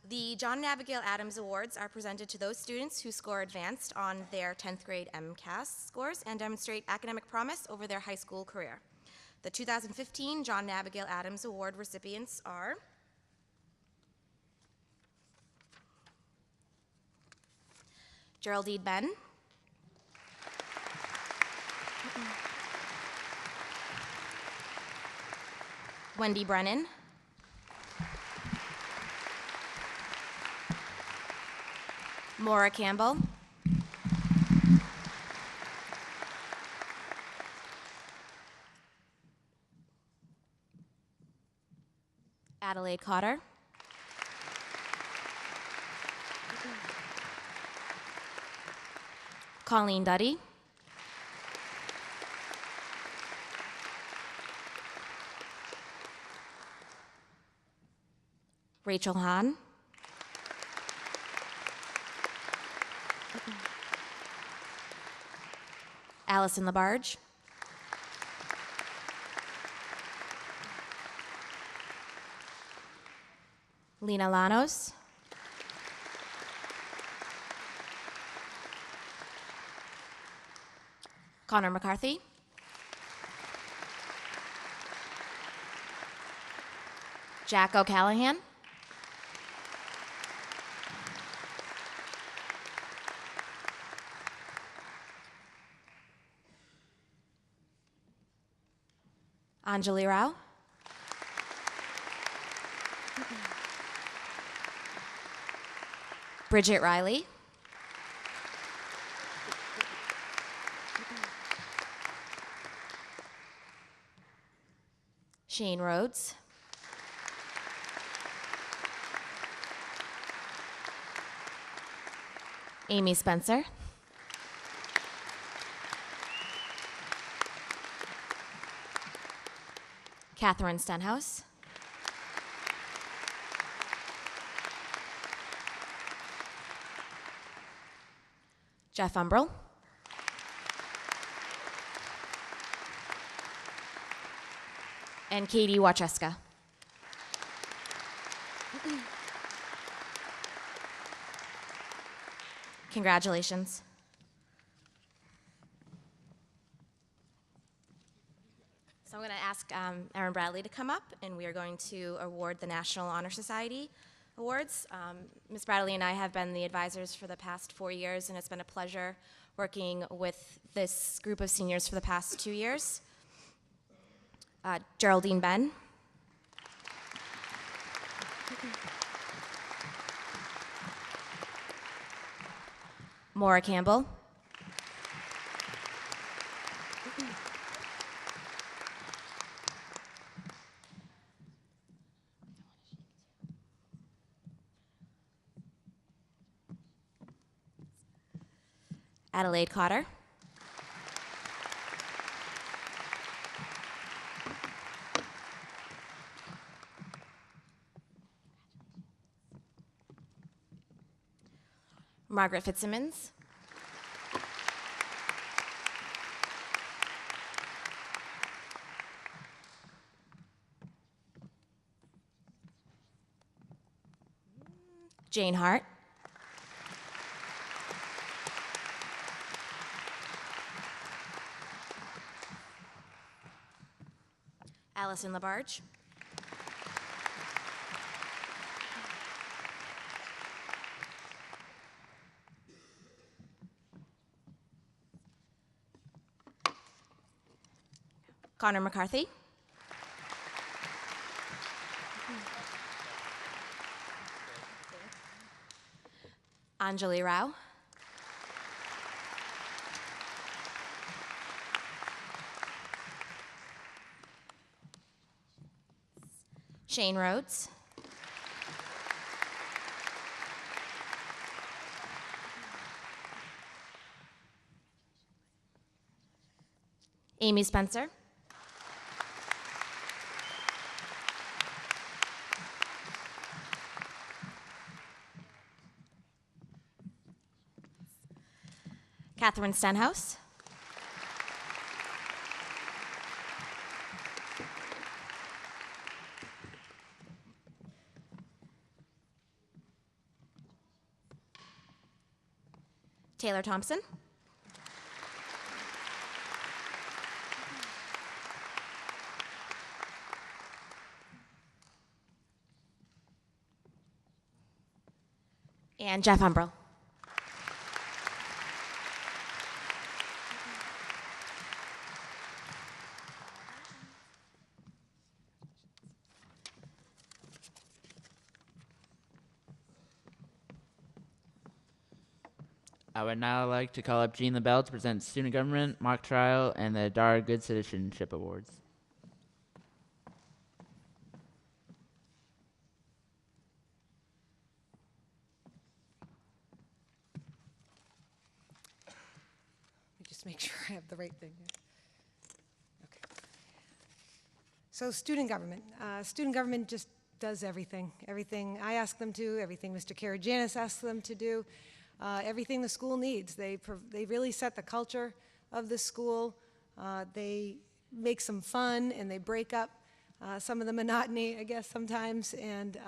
The John and Abigail Adams Awards are presented to those students who score advanced on their 10th grade MCAS scores and demonstrate academic promise over their high school career. The 2015 John and Abigail Adams Award recipients are Geraldine Ben, Wendy Brennan, Maura Campbell, Adelaide Cotter, Colleen Duddy, Rachel Hahn, Allison Labarge, Lena Lanos, Connor McCarthy, Jack O'Callahan, Anjali Rao, Bridget Riley, Shane Rhodes. Amy Spencer. Catherine Stenhouse. Jeff Umbrell. And Katie Wacheska. Congratulations. So I'm going to ask Erin Bradley to come up, and we are going to award the National Honor Society Awards. Ms. Bradley and I have been the advisors for the past 4 years, and it's been a pleasure working with this group of seniors for the past 2 years. Geraldine Ben. Maura Campbell. Adelaide Cotter. Margaret Fitzsimmons. Jane Hart. Allison Labarge. Connor McCarthy. Anjali Rao. Shane Rhodes. Amy Spencer. Catherine Stenhouse. Taylor Thompson. And Jeff Umbrell. I would now like to call up Jean LaBelle to present Student Government, Mock Trial, and the DAR Good Citizenship Awards. Let me just make sure I have the right thing. Okay. So student government. Student government just does everything. Everything I ask them to, everything Mr. Karajanis asks them to do. Everything the school needs. They really set the culture of the school. They make some fun, and they break up some of the monotony, I guess, sometimes, and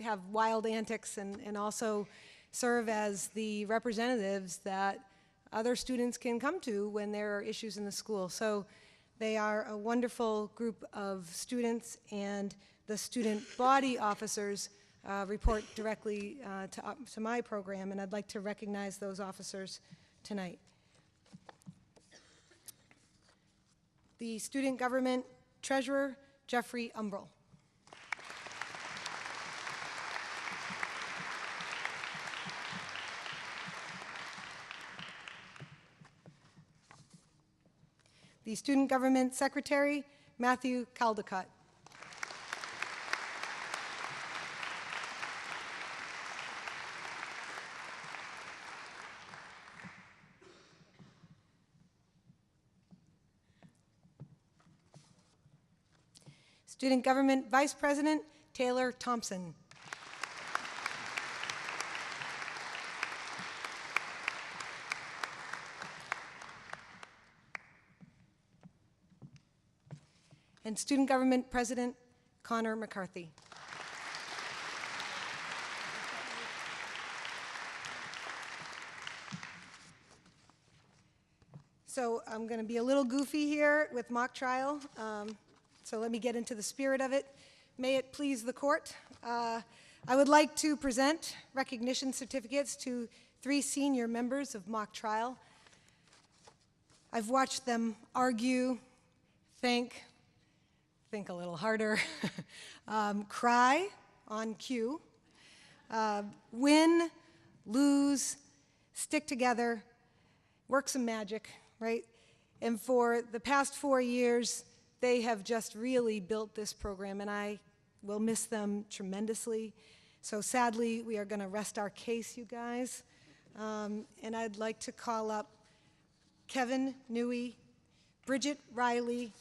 have wild antics, and also serve as the representatives that other students can come to when there are issues in the school. So they are a wonderful group of students, and the student body officers report directly to my program, and I'd like to recognize those officers tonight. The Student Government Treasurer, Jeffrey Umbrell. The Student Government Secretary, Matthew Caldecott. Student Government Vice President Taylor Thompson. And Student Government President Connor McCarthy. So I'm going to be a little goofy here with mock trial, so let me get into the spirit of it. May it please the court. I would like to present recognition certificates to 3 senior members of mock trial. I've watched them argue, think a little harder, cry on cue, win, lose, stick together, work some magic, right? And for the past 4 years, they have just really built this program, and I will miss them tremendously. So sadly, we are going to rest our case, you guys. And I'd like to call up Kevin Newey, Bridget Riley,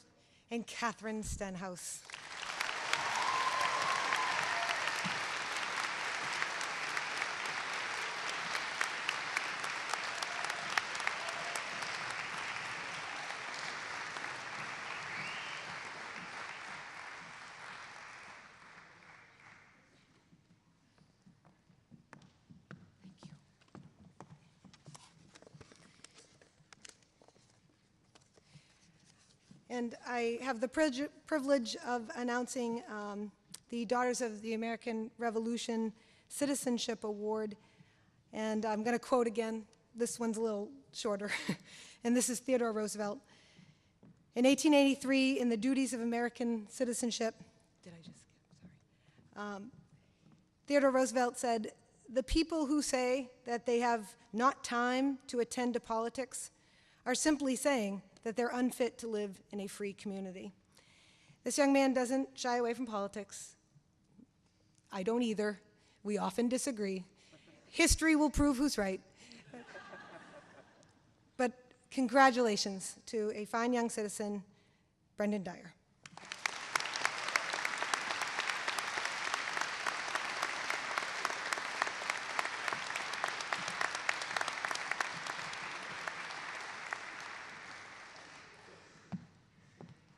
and Catherine Stenhouse. And I have the privilege of announcing the Daughters of the American Revolution Citizenship Award. And I'm going to quote again. This one's a little shorter. And this is Theodore Roosevelt. In 1883, in the Duties of American Citizenship, Theodore Roosevelt said, "The people who say that they have not time to attend to politics are simply saying that they're unfit to live in a free community." This young man doesn't shy away from politics. I don't either. We often disagree. History will prove who's right. But congratulations to a fine young citizen, Brendan Dyer.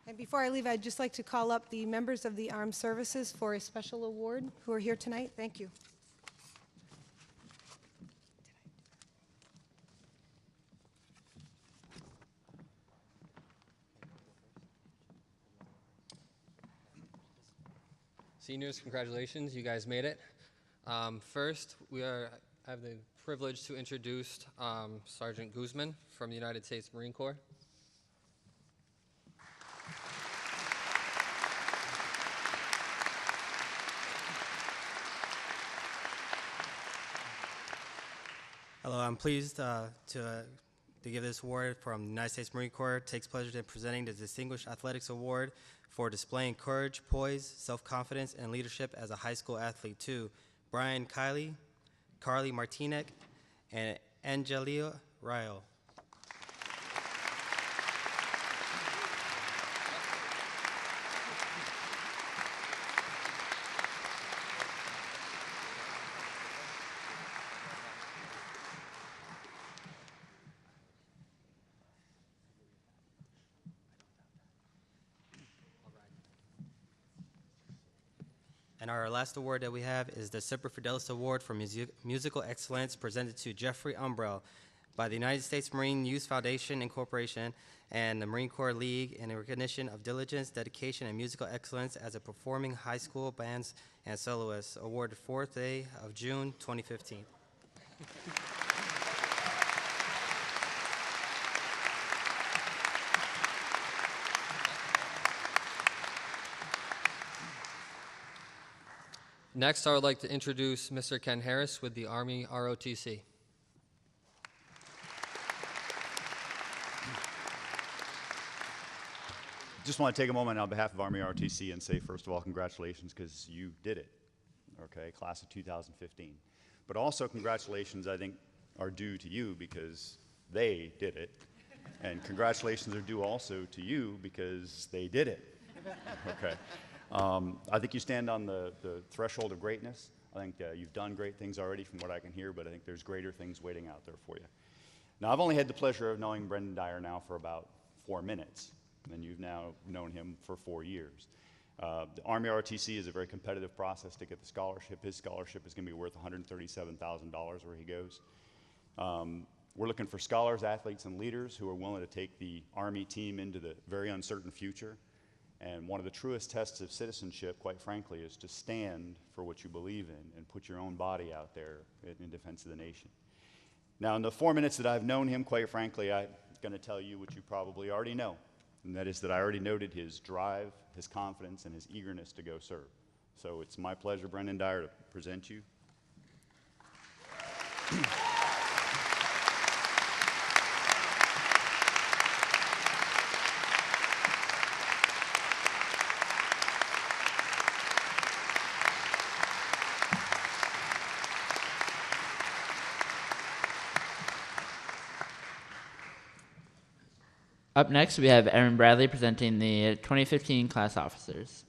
And before I leave, I'd just like to call up the members of the Armed Services for a special award who are here tonight. Thank you. Seniors, congratulations, you guys made it. First, I have the privilege to introduce Sergeant Guzman from the United States Marine Corps. Hello, I'm pleased to give this award from the United States Marine Corps. It takes pleasure in presenting the Distinguished Athletics Award for displaying courage, poise, self-confidence, and leadership as a high school athlete to Brian Kiley, Carly Martinek, and Angelia Ryle. And our last award that we have is the Semper Fidelis Award for Musical Excellence, presented to Jeffrey Umbrell by the United States Marine Youth Foundation Incorporation and the Marine Corps League in recognition of diligence, dedication, and musical excellence as a performing high school bands and soloists. Awarded 4th day of June 2015. Next, I would like to introduce Mr. Ken Harris with the Army ROTC. Just want to take a moment on behalf of Army ROTC and say, first of all, congratulations, because you did it, okay, class of 2015. But also congratulations, I think, are due to you because they did it. And congratulations are due also to you because they did it, okay. I think you stand on the threshold of greatness. I think you've done great things already from what I can hear, but I think there's greater things waiting out there for you. Now, I've only had the pleasure of knowing Brendan Dyer now for about 4 minutes, and you've now known him for 4 years. The Army ROTC is a very competitive process to get the scholarship. His scholarship is going to be worth $137,000 where he goes. We're looking for scholars, athletes, and leaders who are willing to take the Army team into the very uncertain future. And one of the truest tests of citizenship, quite frankly, is to stand for what you believe in and put your own body out there in defense of the nation. Now, in the 4 minutes that I've known him, quite frankly, I'm going to tell you what you probably already know, and that is that I already noted his drive, his confidence, and his eagerness to go serve. So it's my pleasure, Brendan Dyer, to present you. Up next, we have Erin Bradley presenting the 2015 class officers.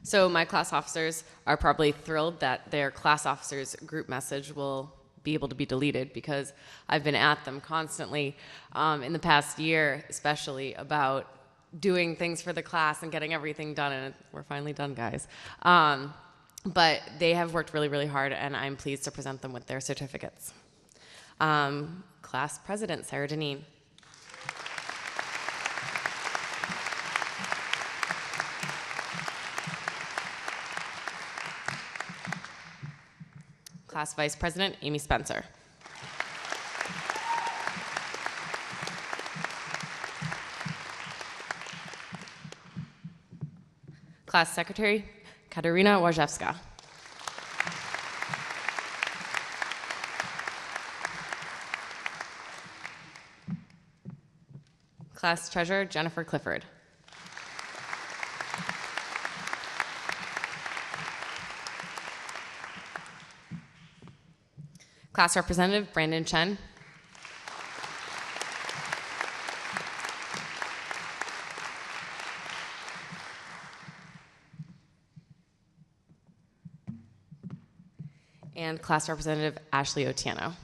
So my class officers are probably thrilled that their class officers group message will be able to be deleted, because I've been at them constantly in the past year, especially about doing things for the class and getting everything done, and we're finally done, guys. But they have worked really, really hard, and I'm pleased to present them with their certificates. Class President, Sarah Deneen. Class Vice President, Amy Spencer. Class Secretary, Katerina Wojewska. Class Treasurer, Jennifer Clifford. Class Representative, Brandon Chen. And Class Representative, Ashley Otieno.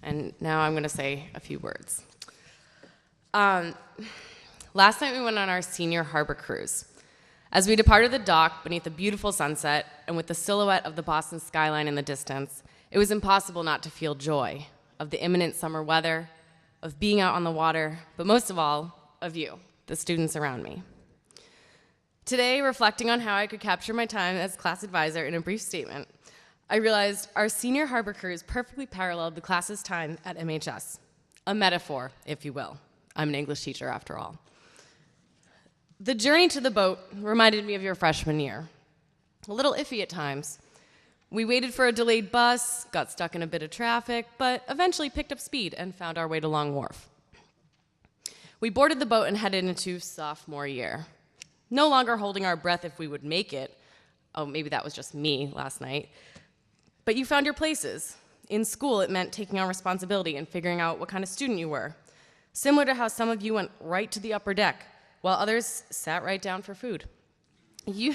And now I'm going to say a few words. Last night we went on our senior harbor cruise. As we departed the dock beneath a beautiful sunset and with the silhouette of the Boston skyline in the distance, it was impossible not to feel joy of the imminent summer weather, of being out on the water, but most of all, of you, the students around me. Today, reflecting on how I could capture my time as class advisor in a brief statement, I realized our senior harbor cruise perfectly paralleled the class's time at MHS. A metaphor, if you will. I'm an English teacher after all. The journey to the boat reminded me of your freshman year. A little iffy at times. We waited for a delayed bus, got stuck in a bit of traffic, but eventually picked up speed and found our way to Long Wharf. We boarded the boat and headed into sophomore year. No longer holding our breath if we would make it. Oh, maybe that was just me last night. But you found your places. In school, it meant taking on responsibility and figuring out what kind of student you were. Similar to how some of you went right to the upper deck, while others sat right down for food. You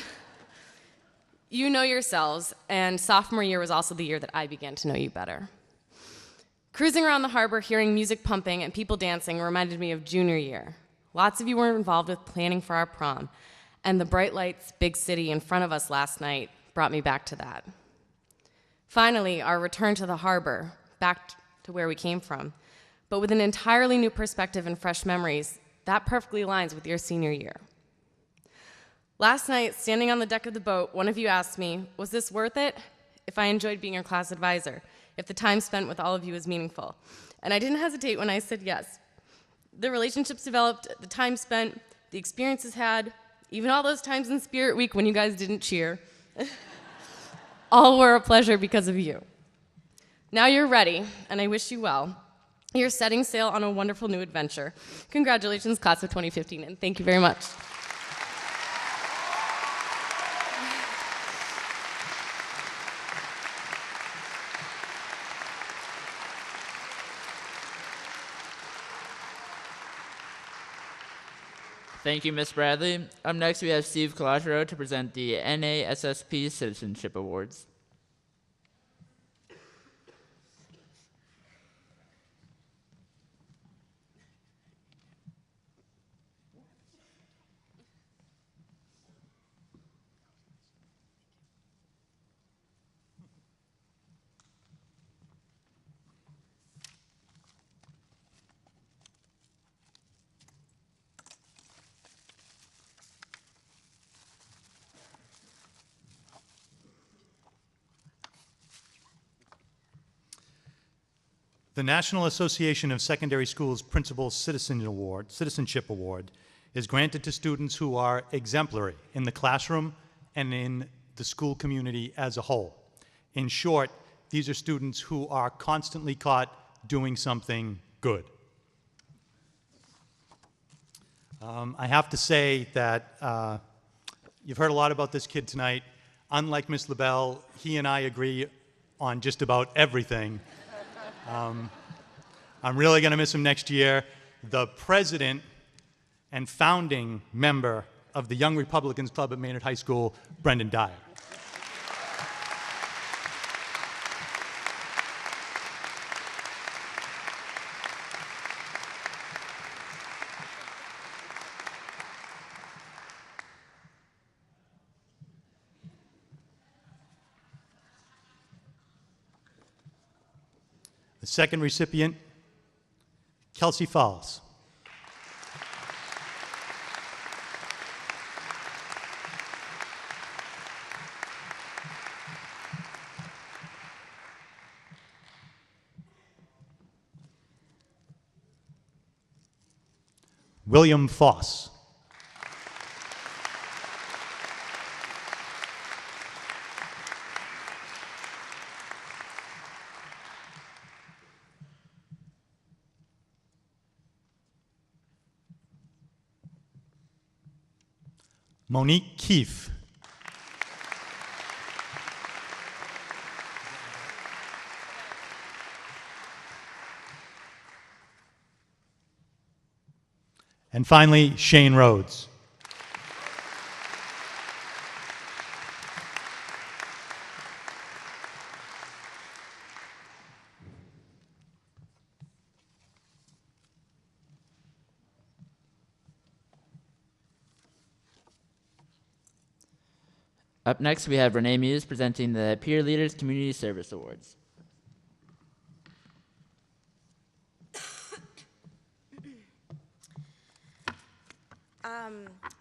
know yourselves, and sophomore year was also the year that I began to know you better. Cruising around the harbor, hearing music pumping and people dancing reminded me of junior year. Lots of you were involved with planning for our prom, and the bright lights, big city in front of us last night brought me back to that. Finally, our return to the harbor, back to where we came from, but with an entirely new perspective and fresh memories, that perfectly aligns with your senior year. Last night, standing on the deck of the boat, one of you asked me, was this worth it? If I enjoyed being your class advisor, if the time spent with all of you was meaningful. And I didn't hesitate when I said yes. The relationships developed, the time spent, the experiences had, even all those times in Spirit Week when you guys didn't cheer, all were a pleasure because of you. Now you're ready, and I wish you well. You're setting sail on a wonderful new adventure. Congratulations, class of 2015, and thank you very much. Thank you, Ms. Bradley. Up next, we have Steve Calagero to present the NASSP Citizenship Awards. The National Association of Secondary Schools Principal Citizenship Award is granted to students who are exemplary in the classroom and in the school community as a whole. In short, these are students who are constantly caught doing something good. I have to say that you've heard a lot about this kid tonight. Unlike Ms. LaBelle, he and I agree on just about everything. I'm really going to miss him next year. The president and founding member of the Young Republicans Club at Maynard High School, Brendan Dyer. The second recipient, Kelsey Falls. William Foss. Monique Keefe. And finally, Shane Rhodes. Up next, we have Renee Muse presenting the Peer Leaders Community Service Awards.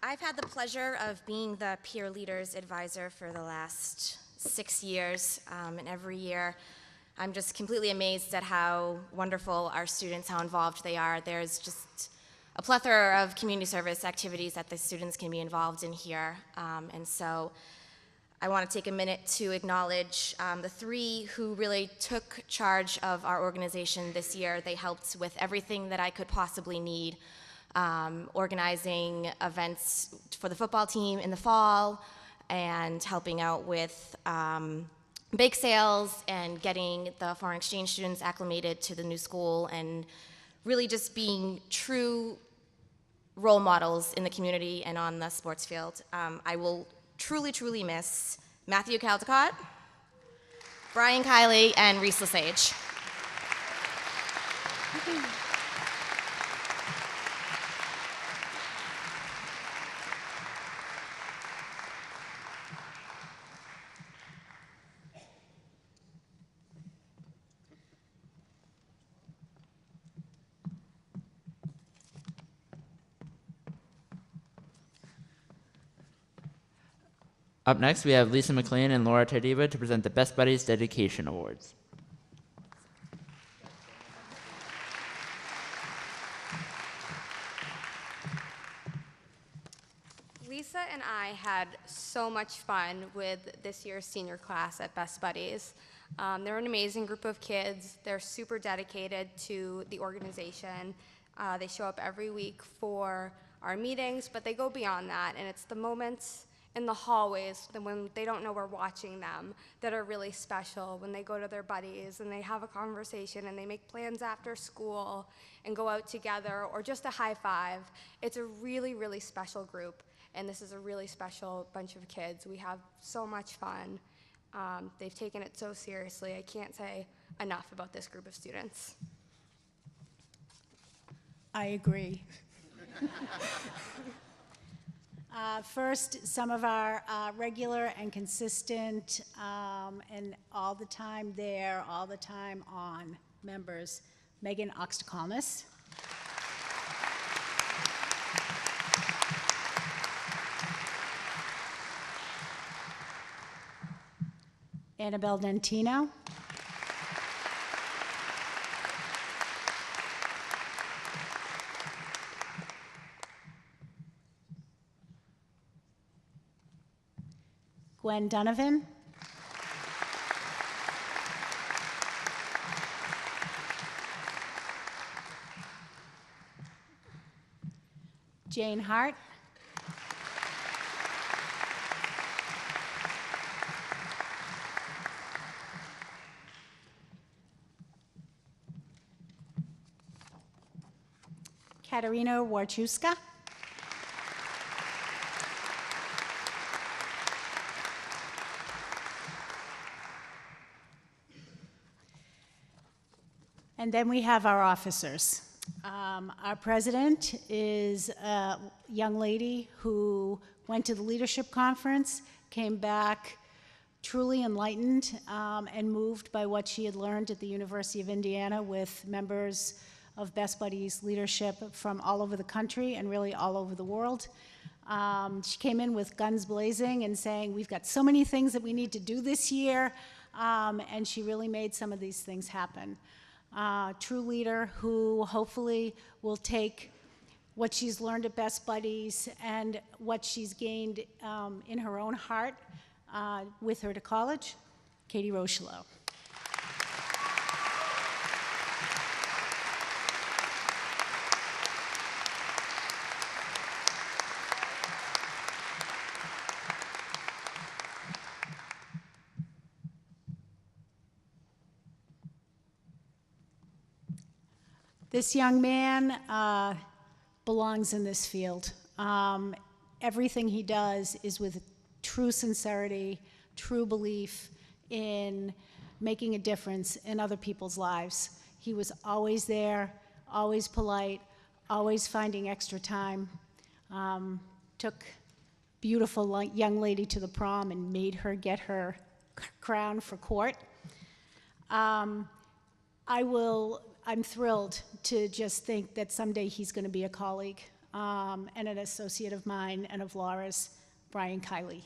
I've had the pleasure of being the Peer Leaders Advisor for the last 6 years, and every year I'm just completely amazed at how wonderful our students, how involved they are. There's just a plethora of community service activities that the students can be involved in here, and so I want to take a minute to acknowledge the 3 who really took charge of our organization this year. They helped with everything that I could possibly need, organizing events for the football team in the fall, and helping out with bake sales and getting the foreign exchange students acclimated to the new school, and really just being true role models in the community and on the sports field. I will truly, truly miss Matthew Caldecott, Brian Kiley, and Reese Lesage. Up next, we have Lisa McLean and Laura Tardiva to present the Best Buddies Dedication Awards. Lisa and I had so much fun with this year's senior class at Best Buddies. They're an amazing group of kids. They're super dedicated to the organization. They show up every week for our meetings, but they go beyond that, and it's the moments in the hallways when they don't know we're watching them that are really special, when they go to their buddies and they have a conversation and they make plans after school and go out together, or just a high five. It's a really, really special group, and this is a really special bunch of kids. We have so much fun. They've taken it so seriously. I can't say enough about this group of students. I agree. First, some of our regular and consistent and all the time there, all the time on members. Megan Oxtakalnis. Annabelle Dentino. Gwen Donovan. Jane Hart. Katerina Warchuska. And then we have our officers. Our president is a young lady who went to the leadership conference, came back truly enlightened and moved by what she had learned at the University of Indiana with members of Best Buddies leadership from all over the country and really all over the world. She came in with guns blazing and saying, we've got so many things that we need to do this year, and she really made some of these things happen. True leader who hopefully will take what she's learned at Best Buddies and what she's gained in her own heart with her to college, Katie Rochelow. This young man belongs in this field. Everything he does is with true sincerity, true belief in making a difference in other people's lives. He was always there, always polite, always finding extra time. Took beautiful young lady to the prom and made her get her crown for court. I'm thrilled to just think that someday he's going to be a colleague and an associate of mine and of Laura's, Brian Kiley.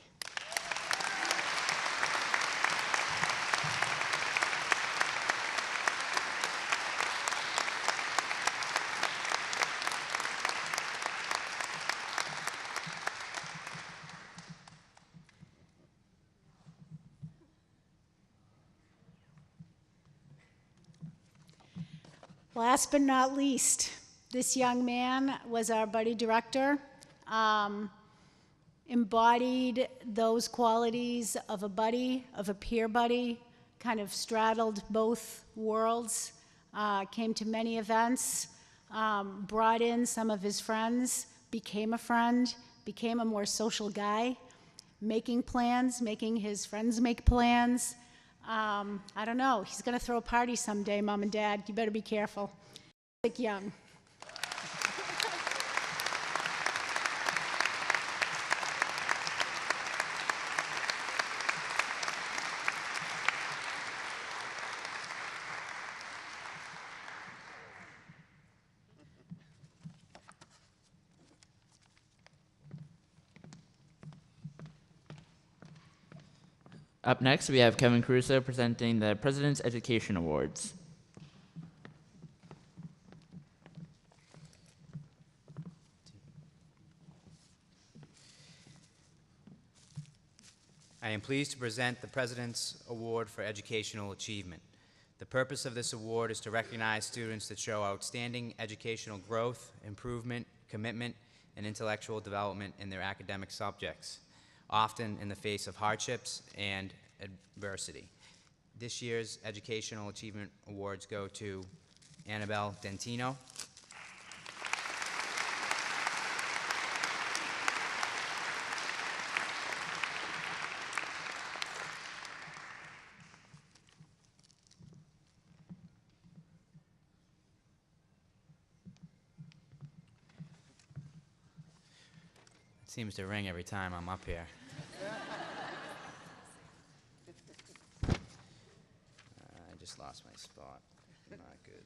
Last but not least, this young man was our buddy director, embodied those qualities of a buddy, of a peer buddy, kind of straddled both worlds, came to many events, brought in some of his friends, became a friend, became a more social guy, making plans, making his friends make plans. I don't know, he's gonna throw a party someday, Mom and Dad, you better be careful. Like young. Up next, we have Kevin Caruso presenting the President's Education Awards. I am pleased to present the President's Award for Educational Achievement. The purpose of this award is to recognize students that show outstanding educational growth, improvement, commitment, and intellectual development in their academic subjects, often in the face of hardships and adversity. This year's Educational Achievement Awards go to Annabelle Dentino, seems to ring every time I'm up here. I just lost my spot. Not good.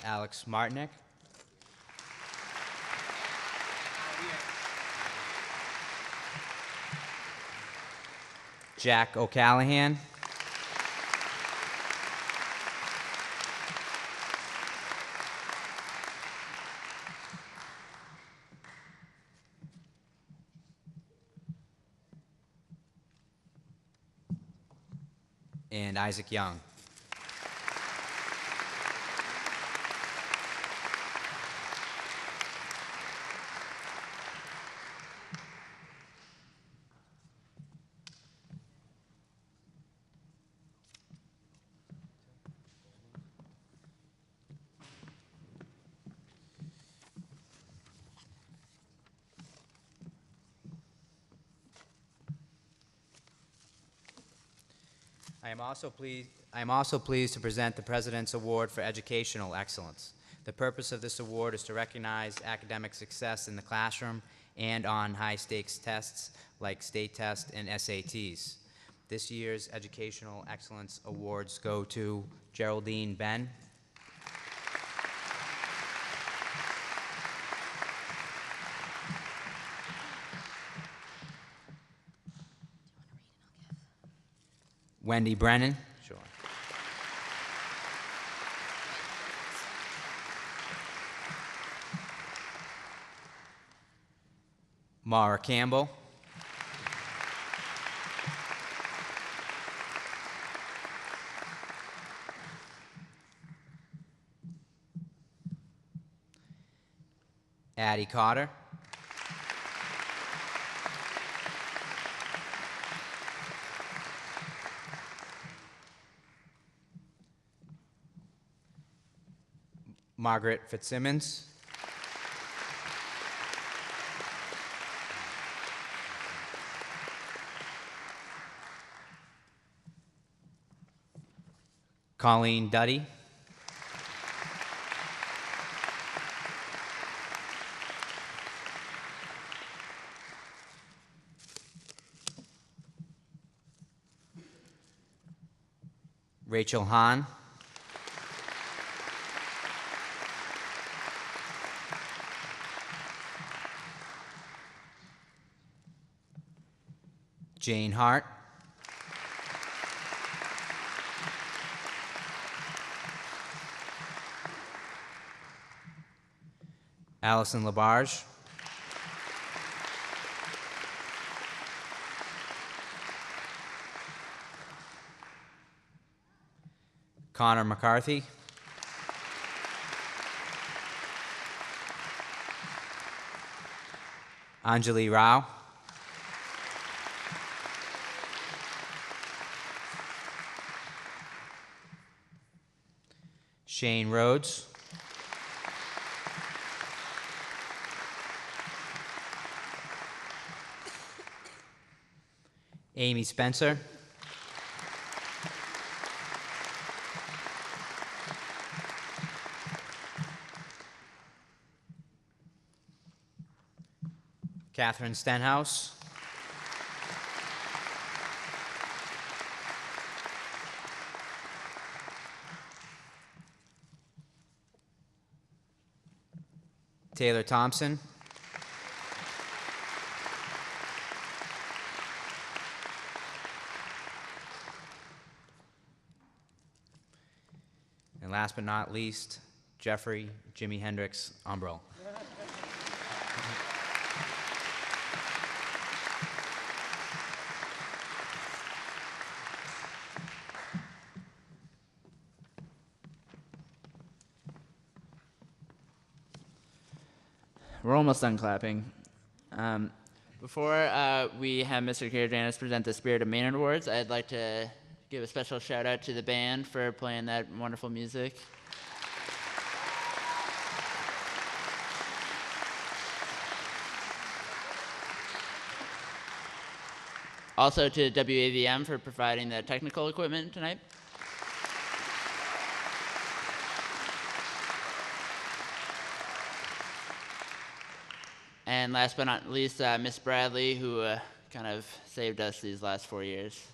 Alex Martinek. Jack O'Callahan. And Isaac Young. I am also pleased to present the President's Award for Educational Excellence. The purpose of this award is to recognize academic success in the classroom and on high-stakes tests like state tests and SATs. This year's Educational Excellence Awards go to Geraldine Ben, Wendy Brennan. Sure. Mara Campbell. Addie Cotter. Margaret Fitzsimmons. Colleen Duddy. Rachel Hahn. Jane Hart. Allison Labarge. Connor McCarthy. Anjali Rao. Shane Rhodes. Amy Spencer. Catherine Stenhouse. Taylor Thompson. And last but not least, Jeffrey Jimi Hendrix Umbrell. We're almost done clapping. Before we have Mr. Karajanis present the Spirit of Maynard Awards, I'd like to give a special shout out to the band for playing that wonderful music. Also to WAVM for providing the technical equipment tonight. And last but not least, Miss Bradley, who kind of saved us these last 4 years.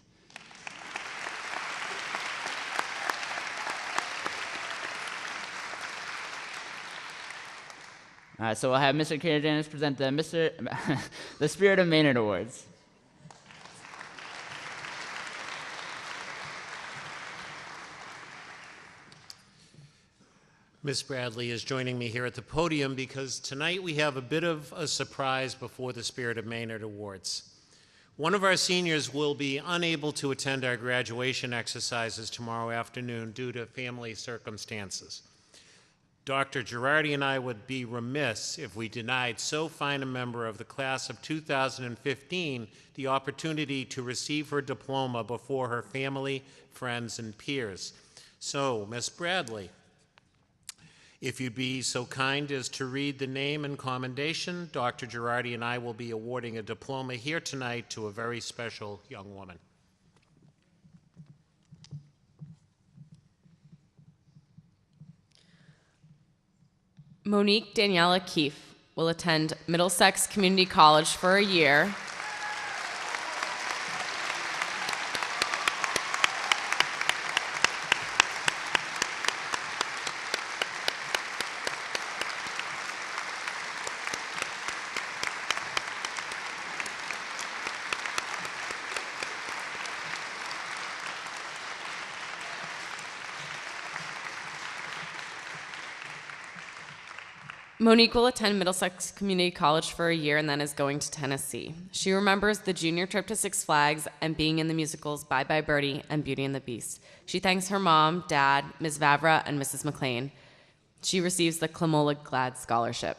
So we'll have Mr. Karajanis present the Spirit of Maynard Awards. Ms. Bradley is joining me here at the podium because tonight we have a bit of a surprise before the Spirit of Maynard Awards. One of our seniors will be unable to attend our graduation exercises tomorrow afternoon due to family circumstances. Dr. Girardi and I would be remiss if we denied so fine a member of the class of 2015 the opportunity to receive her diploma before her family, friends, and peers. So, Ms. Bradley, if you'd be so kind as to read the name and commendation, Dr. Girardi and I will be awarding a diploma here tonight to a very special young woman. Monique Daniela Keefe will attend Middlesex Community College for a year. Monique will attend Middlesex Community College for a year and then is going to Tennessee. She remembers the junior trip to Six Flags and being in the musicals Bye Bye Birdie and Beauty and the Beast. She thanks her mom, dad, Ms. Vavra, and Mrs. McLean. She receives the Clamola Glad Scholarship.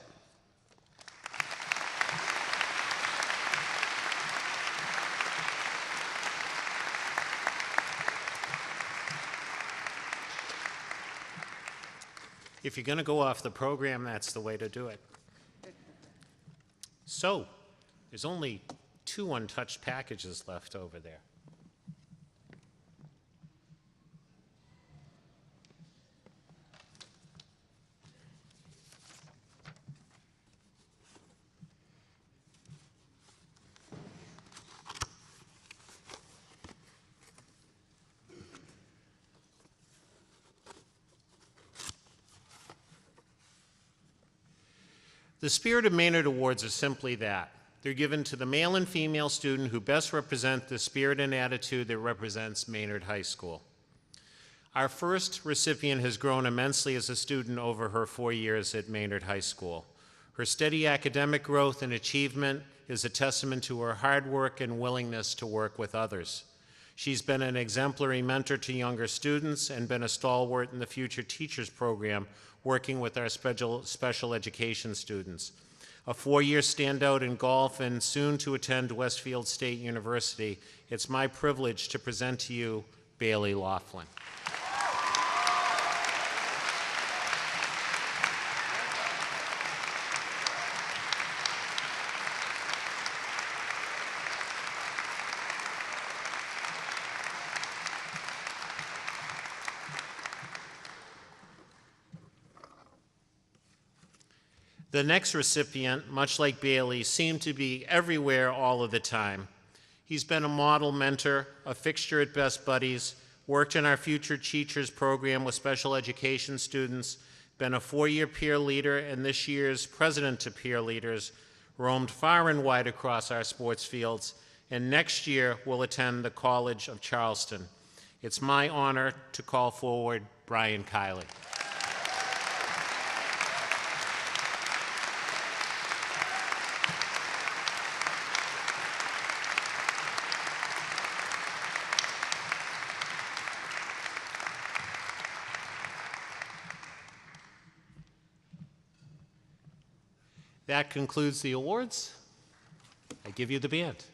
If you're going to go off the program, that's the way to do it. So, there's only 2 untouched packages left over there. The Spirit of Maynard Awards are simply that. They're given to the male and female student who best represent the spirit and attitude that represents Maynard High School. Our first recipient has grown immensely as a student over her 4 years at Maynard High School. Her steady academic growth and achievement is a testament to her hard work and willingness to work with others. She's been an exemplary mentor to younger students and been a stalwart in the Future Teachers Program, working with our special education students. A 4-year standout in golf and soon to attend Westfield State University, it's my privilege to present to you Bailey Laughlin. The next recipient, much like Bailey, seemed to be everywhere all of the time. He's been a model mentor, a fixture at Best Buddies, worked in our Future Teachers program with special education students, been a 4-year peer leader, and this year's president to peer leaders, roamed far and wide across our sports fields, and next year will attend the College of Charleston. It's my honor to call forward Brian Kiley. That concludes the awards. I give you the band.